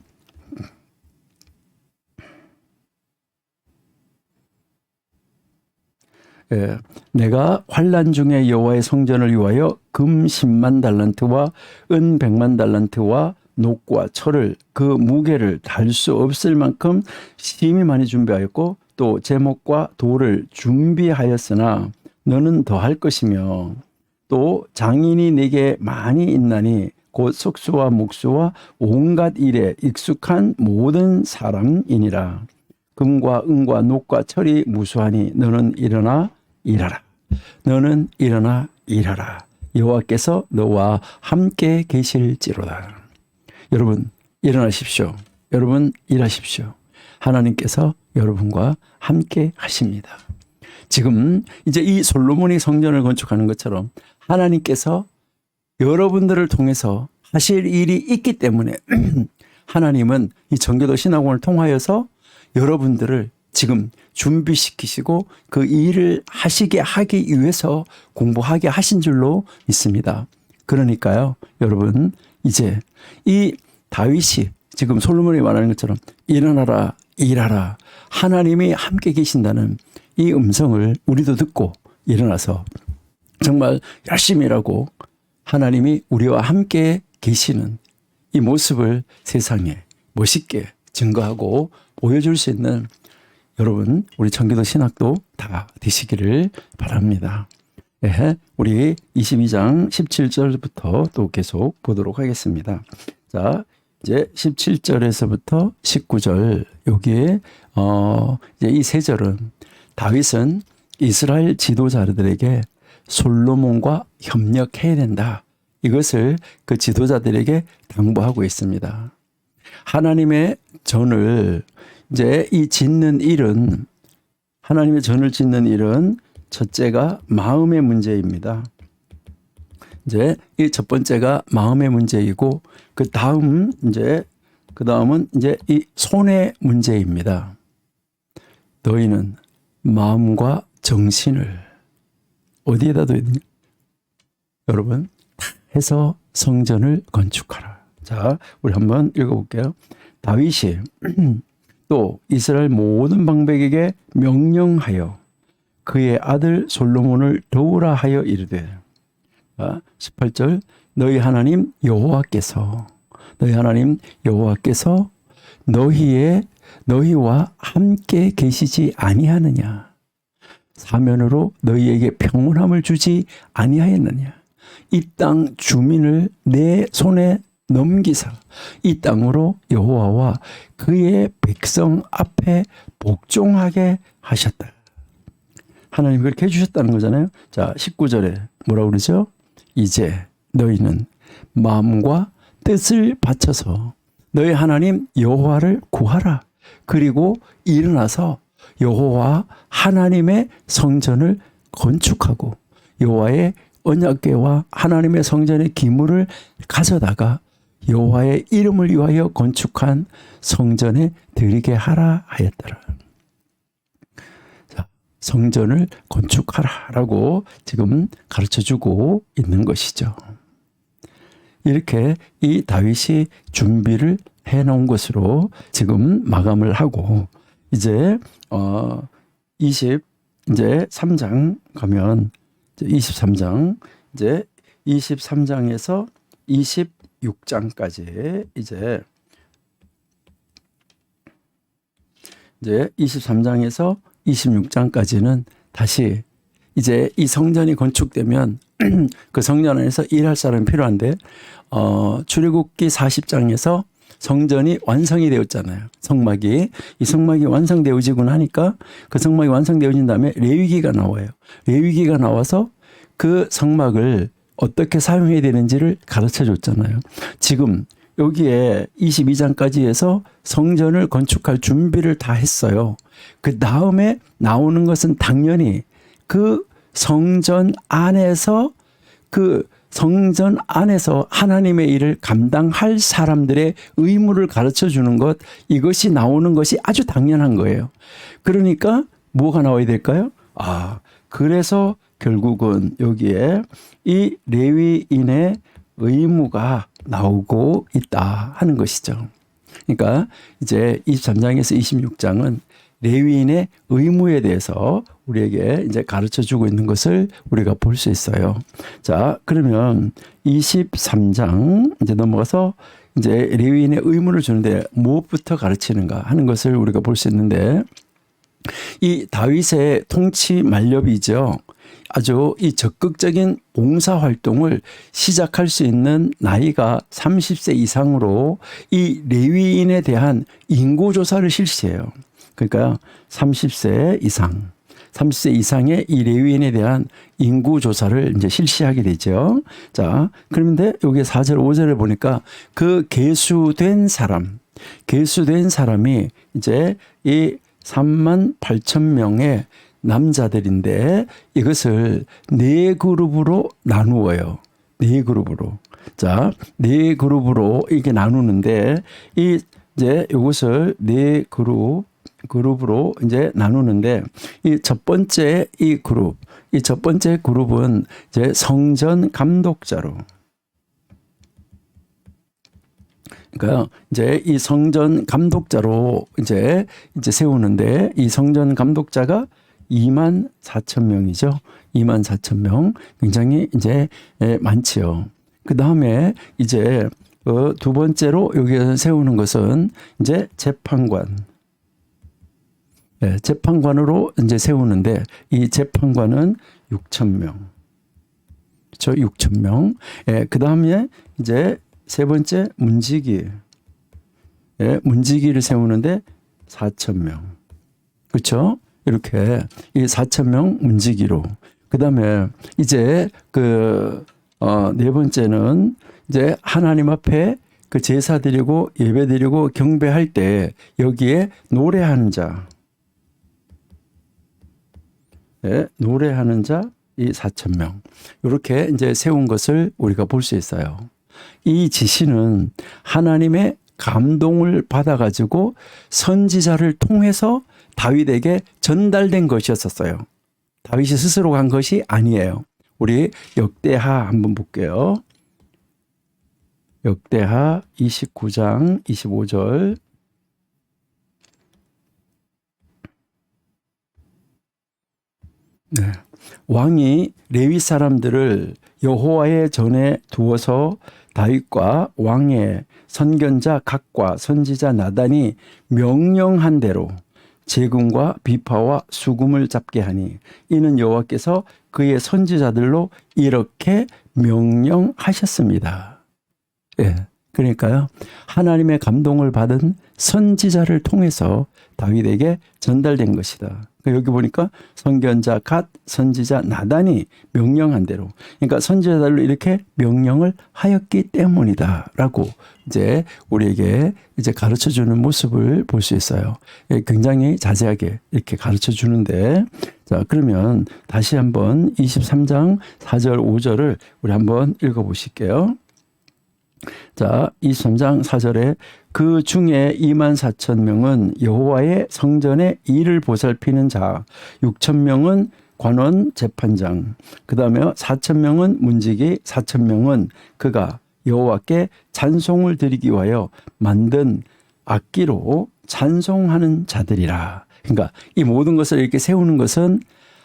예, 내가 환난 중에 여호와의 성전을 위하여 금 10만 달란트와 은 100만 달란트와 녹과 철을 그 무게를 달 수 없을 만큼 심히 많이 준비하였고 또 제목과 돌을 준비하였으나 너는 더할 것이며 또 장인이 네게 많이 있나니 곧 석수와 목수와 온갖 일에 익숙한 모든 사람이니라. 금과 은과 녹과 철이 무수하니 너는 일어나 일하라. 너는 일어나 일하라. 여호와께서 너와 함께 계실지로다. 여러분 일어나십시오. 여러분 일하십시오. 하나님께서 여러분과 함께 하십니다. 지금 이제 이 솔로몬이 성전을 건축하는 것처럼 하나님께서 여러분들을 통해서 하실 일이 있기 때문에 하나님은 이 정교도 신학원을 통하여서 여러분들을 지금 준비시키시고 그 일을 하기 위해서 공부하게 하신 줄로 믿습니다. 그러니까요, 여러분 이제 이 다윗이 지금 솔로몬이 말하는 것처럼 일어나라, 일하라. 하나님이 함께 계신다는 이 음성을 우리도 듣고 일어나서 정말 열심히 일하고 하나님이 우리와 함께 계시는 이 모습을 세상에 멋있게 증거하고 보여줄 수 있는 여러분 우리 청교도 신학도 다 되시기를 바랍니다. 네, 우리 22장 17절부터 또 계속 보도록 하겠습니다. 자, 이제 17절에서부터 19절 여기에 이제 이 세 절은 다윗은 이스라엘 지도자들에게 솔로몬과 협력해야 된다. 이것을 그 지도자들에게 당부하고 있습니다. 하나님의 전을 이제 이 짓는 일은 하나님의 전을 짓는 일은 첫째가 마음의 문제입니다. 이제 이 첫 번째가 마음의 문제이고 그 다음은 이제 이 손의 문제입니다. 너희는 마음과 정신을 어디에다 둬야 되냐? 여러분 해서 성전을 건축하라. 자, 우리 한번 읽어볼게요. 다윗이 또 이스라엘 모든 방백에게 명령하여 그의 아들 솔로몬을 도우라 하여 이르되 18절 너희 하나님 여호와께서 너희와 함께 계시지 아니하느냐? 사면으로 너희에게 평온함을 주지 아니하였느냐? 이 땅 주민을 내 손에 넘기사 이 땅으로 여호와와 그의 백성 앞에 복종하게 하셨다. 하나님 그렇게 해주셨다는 거잖아요. 자, 19절에 뭐라고 그러죠? 이제 너희는 마음과 뜻을 바쳐서 너희 하나님 여호와를 구하라. 그리고 일어나서 여호와 하나님의 성전을 건축하고 여호와의 언약궤와 하나님의 성전의 기물을 가져다가 여호와의 이름을 위하여 건축한 성전에 드리게 하라 하였더라. 자, 성전을 건축하라라고 지금 가르쳐주고 있는 것이죠. 이렇게 이 다윗이 준비를 해놓은 것으로 지금 마감을 하고 이제 23장 가면 23장 이제 23장에서 26장까지 이제 23장에서 26장까지는 다시 이제 이 성전이 건축되면 그 성전 안에서 일할 사람이 필요한데 출애굽기 40장에서 성전이 완성이 되었잖아요. 이 성막이 완성되어지고 나니까 그 성막이 완성되어진 다음에 레위기가 나와요. 레위기가 나와서 그 성막을 어떻게 사용해야 되는지를 가르쳐 줬잖아요. 지금 여기에 22장까지 해서 성전을 건축할 준비를 다 했어요. 그 다음에 나오는 것은 당연히 그 성전 안에서 그 성전 안에서 하나님의 일을 감당할 사람들의 의무를 가르쳐 주는 것, 이것이 나오는 것이 아주 당연한 거예요. 그러니까 뭐가 나와야 될까요? 그래서 결국은 여기에 이 레위인의 의무가 나오고 있다 하는 것이죠. 그러니까 이제 23장에서 26장은 레위인의 의무에 대해서 우리에게 이제 가르쳐 주고 있는 것을 우리가 볼 수 있어요. 자, 그러면 23장 이제 넘어가서 이제 레위인의 의무를 주는데 무엇부터 가르치는가 하는 것을 우리가 볼 수 있는데, 이 다윗의 통치 만렙이죠. 아주 이 적극적인 봉사 활동을 시작할 수 있는 나이가 30세 이상으로 이 레위인에 대한 인구 조사를 실시해요. 그러니까 30세 이상의 이 레위인에 대한 인구 조사를 이제 실시하게 되죠. 자, 그런데 여기 4절, 5절을 보니까 그 계수된 사람이 이제 이 38,000명의 남자들인데 이것을 네 그룹으로 나누어요. 네 그룹으로. 자, 네 그룹으로 이게 나누는데 이제 이것을 네 그룹으로 이제 나누는데 이 첫 번째 그룹은 이제 성전 감독자로. 그러니까 이제 이 성전 감독자로 이제 세우는데, 이 성전 감독자가 24,000명이죠. 24,000명. 굉장히 이제 많지요. 그 다음에 이제 두 번째로 여기에 세우는 것은 이제 재판관. 재판관으로 이제 세우는데, 이 재판관은 6,000명. 그렇죠? 6,000명. 그 다음에 이제 세 번째 문지기. 문지기를 세우는데 4,000명. 그렇죠? 이렇게 이 4,000명 문지기로. 그다음에 이제 네 번째는 이제 하나님 앞에 그 제사 드리고 예배 드리고 경배할 때 여기에 노래하는 자. 노래하는 자 이 4,000명. 이렇게 이제 세운 것을 우리가 볼 수 있어요. 이 지시는 하나님의 감동을 받아가지고 선지자를 통해서 다윗에게 전달된 것이었어요. 다윗이 스스로 간 것이 아니에요. 우리 역대하 한번 볼게요. 역대하 29장 25절. 네. 왕이 레위 사람들을 여호와의 전에 두어서 다윗과 왕의 선견자 각과 선지자 나단이 명령한 대로 제금과 비파와 수금을 잡게 하니 이는 여호와께서 그의 선지자들로 이렇게 명령하셨습니다. 그러니까요, 하나님의 감동을 받은 선지자를 통해서 다윗에게 전달된 것이다. 여기 보니까 선견자 갓, 선지자 나단이 명령한 대로, 그러니까 선지자들로 이렇게 명령을 하였기 때문이다라고 이제 우리에게 이제 가르쳐 주는 모습을 볼 수 있어요. 굉장히 자세하게 이렇게 가르쳐 주는데, 자, 그러면 다시 한번 23장 4절 5절을 우리 한번 읽어 보실게요. 자, 23장 4절에 그 중에 24,000명은 여호와의 성전의 일을 보살피는 자, 6,000명은 관원 재판장, 그 다음에 4,000명은 문지기, 4,000명은 그가 여호와께 찬송을 드리기 위하여 만든 악기로 찬송하는 자들이라. 그러니까 이 모든 것을 이렇게 세우는 것은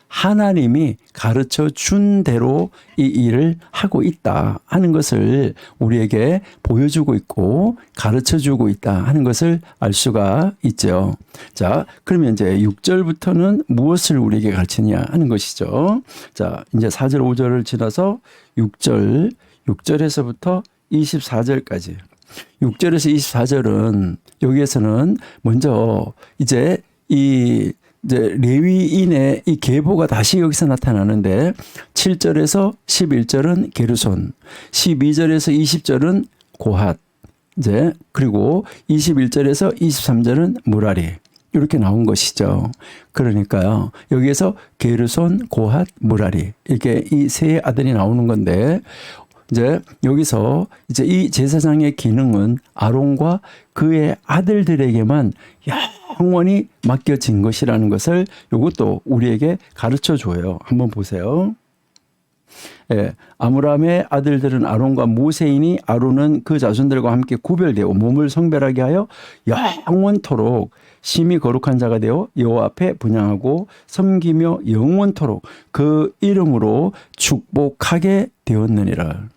하나님이 가르쳐 준 대로 이 일을 하고 있다 하는 것을 우리에게 보여주고 있고 가르쳐 주고 있다 하는 것을 알 수가 있죠. 자, 그러면 이제 6절부터는 무엇을 우리에게 가르치냐 하는 것이죠. 자, 이제 4절 5절을 지나서 6절에서부터 24절까지. 6절에서 24절은 여기에서는 먼저 이제 레위인의 이 계보가 다시 여기서 나타나는데 7절에서 11절은 게르손, 12절에서 20절은 고핫, 그리고 21절에서 23절은 무라리. 이렇게 나온 것이죠. 그러니까요. 여기에서 게르손, 고핫, 무라리 이렇게 이 세 아들이 나오는 건데 이제 여기서 이제 이 제사장의 기능은 아론과 그의 아들들에게만 영원히 맡겨진 것이라는 것을 이것도 우리에게 가르쳐 줘요. 한번 보세요. 예, 아므람의 아들들은 아론과 모세이니 아론은 그 자손들과 함께 구별되어 몸을 성별하게 하여 영원토록 심히 거룩한 자가 되어 여호와 앞에 분향하고 섬기며 영원토록 그 이름으로 축복하게 되었느니라.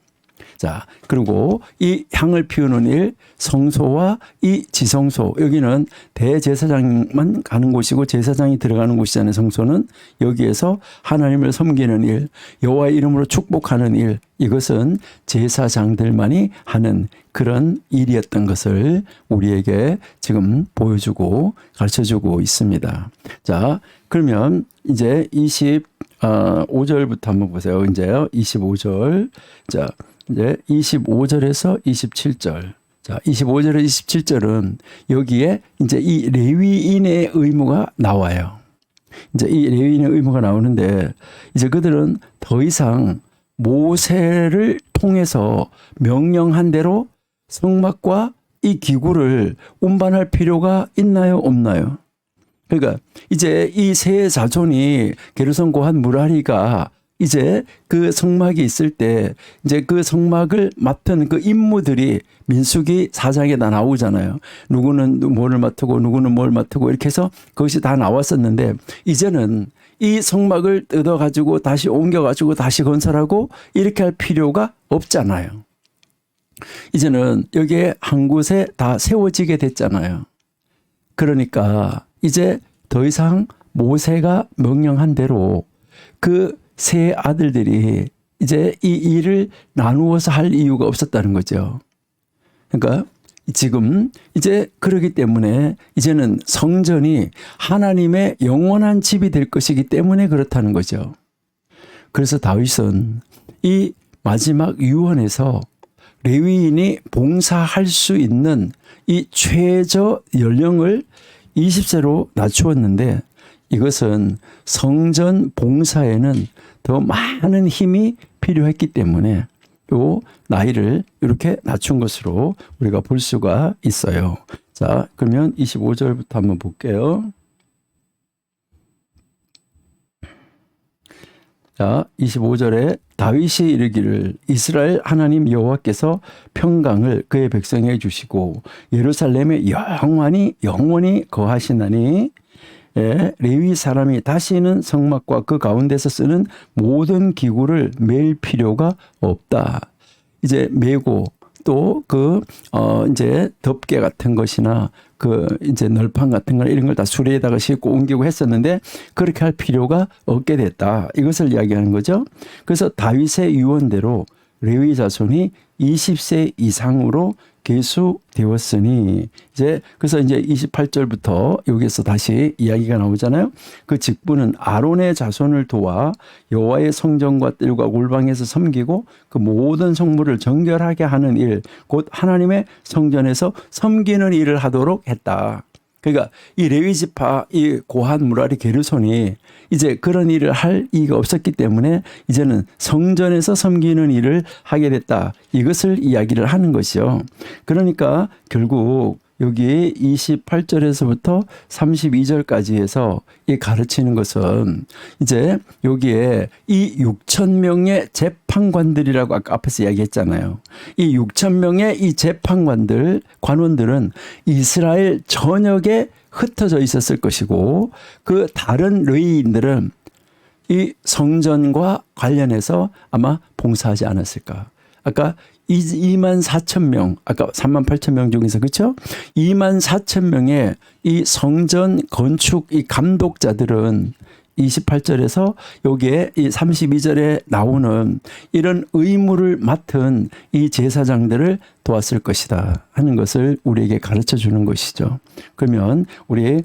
자, 그리고 이 향을 피우는 일, 성소와 이 지성소, 여기는 대제사장만 가는 곳이고 제사장이 들어가는 곳이잖아요. 성소는 여기에서 하나님을 섬기는 일, 여호와의 이름으로 축복하는 일, 이것은 제사장들만이 하는 그런 일이었던 것을 우리에게 지금 보여주고 가르쳐주고 있습니다. 자, 그러면 이제 25절부터 한번 보세요. 이제요, 25절. 자, 이제 25절에서 27절. 자, 25절에서 27절은 여기에 이제 이 레위인의 의무가 나와요. 이제 이 레위인의 의무가 나오는데 이제 그들은 더 이상 모세를 통해서 명령한 대로 성막과 이 기구를 운반할 필요가 있나요? 없나요? 그러니까 이제 이 세 자손이 게르손, 고핫, 무라리가 이제 그 성막이 있을 때 이제 그 성막을 맡은 그 임무들이 민수기 4장에 다 나오잖아요. 누구는 뭐를 맡고 누구는 뭘 맡고 이렇게 해서 그것이 다 나왔었는데 이제는 이 성막을 뜯어가지고 다시 옮겨가지고 다시 건설하고 이렇게 할 필요가 없잖아요. 이제는 여기에 한 곳에 다 세워지게 됐잖아요. 그러니까 이제 더 이상 모세가 명령한 대로 그 세 아들들이 이제 이 일을 나누어서 할 이유가 없었다는 거죠. 그러니까 지금 이제 그러기 때문에 이제는 성전이 하나님의 영원한 집이 될 것이기 때문에 그렇다는 거죠. 그래서 다윗은 이 마지막 유언에서 레위인이 봉사할 수 있는 이 최저 연령을 20세로 낮추었는데 이것은 성전 봉사에는 더 많은 힘이 필요했기 때문에 요 나이를 이렇게 낮춘 것으로 우리가 볼 수가 있어요. 자, 그러면 25절부터 한번 볼게요. 자, 25절에 다윗이 이르기를 이스라엘 하나님 여호와께서 평강을 그의 백성에게 주시고 예루살렘에 영원히 거하시나니 레위 사람이 다시는 성막과 그 가운데서 쓰는 모든 기구를 맬 필요가 없다. 이제 메고 또 이제 덮개 같은 것이나 이제 널판 같은 거 이런 걸 다 수레에다가 싣고 옮기고 했었는데 그렇게 할 필요가 없게 됐다. 이것을 이야기하는 거죠. 그래서 다윗의 유언대로 레위 자손이 20세 이상으로 계수되었으니 그래서 이제 28절부터 여기에서 다시 이야기가 나오잖아요. 그 직분은 아론의 자손을 도와 여호와의 성전과 뜰과 골방에서 섬기고 그 모든 성물을 정결하게 하는 일, 곧 하나님의 성전에서 섬기는 일을 하도록 했다. 그러니까 이 레위 지파 이 고핫, 무라리, 게르손이 이제 그런 일을 할 이유가 없었기 때문에 이제는 성전에서 섬기는 일을 하게 됐다. 이것을 이야기를 하는 것이요. 그러니까 결국 여기 28절에서부터 32절까지 해서 이 가르치는 것은 이제 여기에 이 6천 명의 재판관들이라고 아까 앞에서 이야기했잖아요. 이 6천 명의 이 관원들은 이스라엘 전역에 흩어져 있었을 것이고 그 다른 레위인들은 이 성전과 관련해서 아마 봉사하지 않았을까. 아까 2만 4천 명, 아까 3만 8천 명 중에서 그렇죠? 2만 4천 명의 이 성전 건축 이 감독자들은 28절에서 여기에 이 32절에 나오는 이런 의무를 맡은 이 제사장들을 도왔을 것이다 하는 것을 우리에게 가르쳐 주는 것이죠. 그러면 우리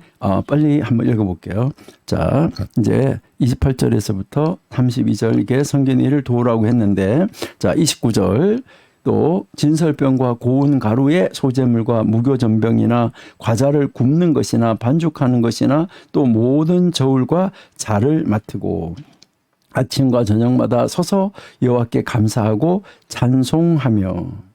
빨리 한번 읽어볼게요. 자, 이제 28절에서부터 32절 이게 성전 일을 도우라고 했는데 자, 29절 또 진설병과 고운 가루의 소재물과 무교전병이나 과자를 굽는 것이나 반죽하는 것이나 또 모든 저울과 자를 맡고 아침과 저녁마다 서서 여호와께 감사하고 찬송하며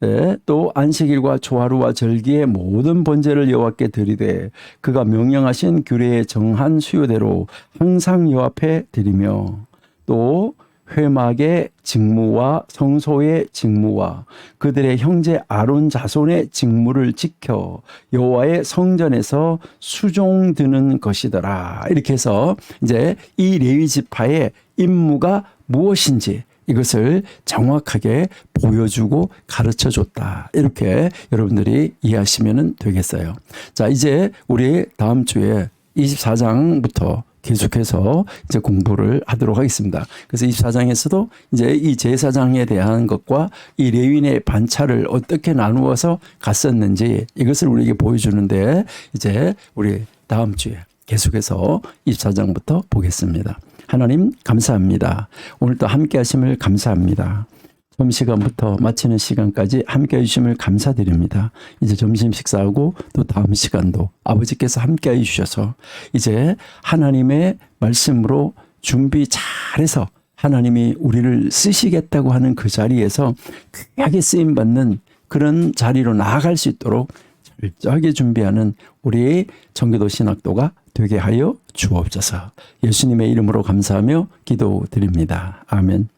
네, 또 안식일과 초하루와 절기의 모든 번제를 여호와께 드리되 그가 명령하신 규례의 정한 수요대로 항상 여호와 앞에 드리며 또 회막의 직무와 성소의 직무와 그들의 형제 아론 자손의 직무를 지켜 여호와의 성전에서 수종드는 것이더라. 이렇게 해서 이제 이 레위 지파의 임무가 무엇인지 이것을 정확하게 보여주고 가르쳐 줬다. 이렇게 여러분들이 이해하시면 되겠어요. 자, 이제 우리 다음 주에 24장부터 계속해서 이제 공부를 하도록 하겠습니다. 그래서 24장에서도 이제 이 제사장에 대한 것과 이 레위인의 반차를 어떻게 나누어서 갔었는지 이것을 우리에게 보여주는데 이제 우리 다음 주에 계속해서 24장부터 보겠습니다. 하나님 감사합니다. 오늘도 함께 하심을 감사합니다. 점심시간부터 마치는 시간까지 함께 해주심을 감사드립니다. 이제 점심 식사하고 또 다음 시간도 아버지께서 함께 해주셔서 이제 하나님의 말씀으로 준비 잘해서 하나님이 우리를 쓰시겠다고 하는 그 자리에서 귀하게 쓰임받는 그런 자리로 나아갈 수 있도록 철저하게 준비하는 우리 청교도 신학도가 되게 하여 주옵소서. 예수님의 이름으로 감사하며 기도드립니다. 아멘.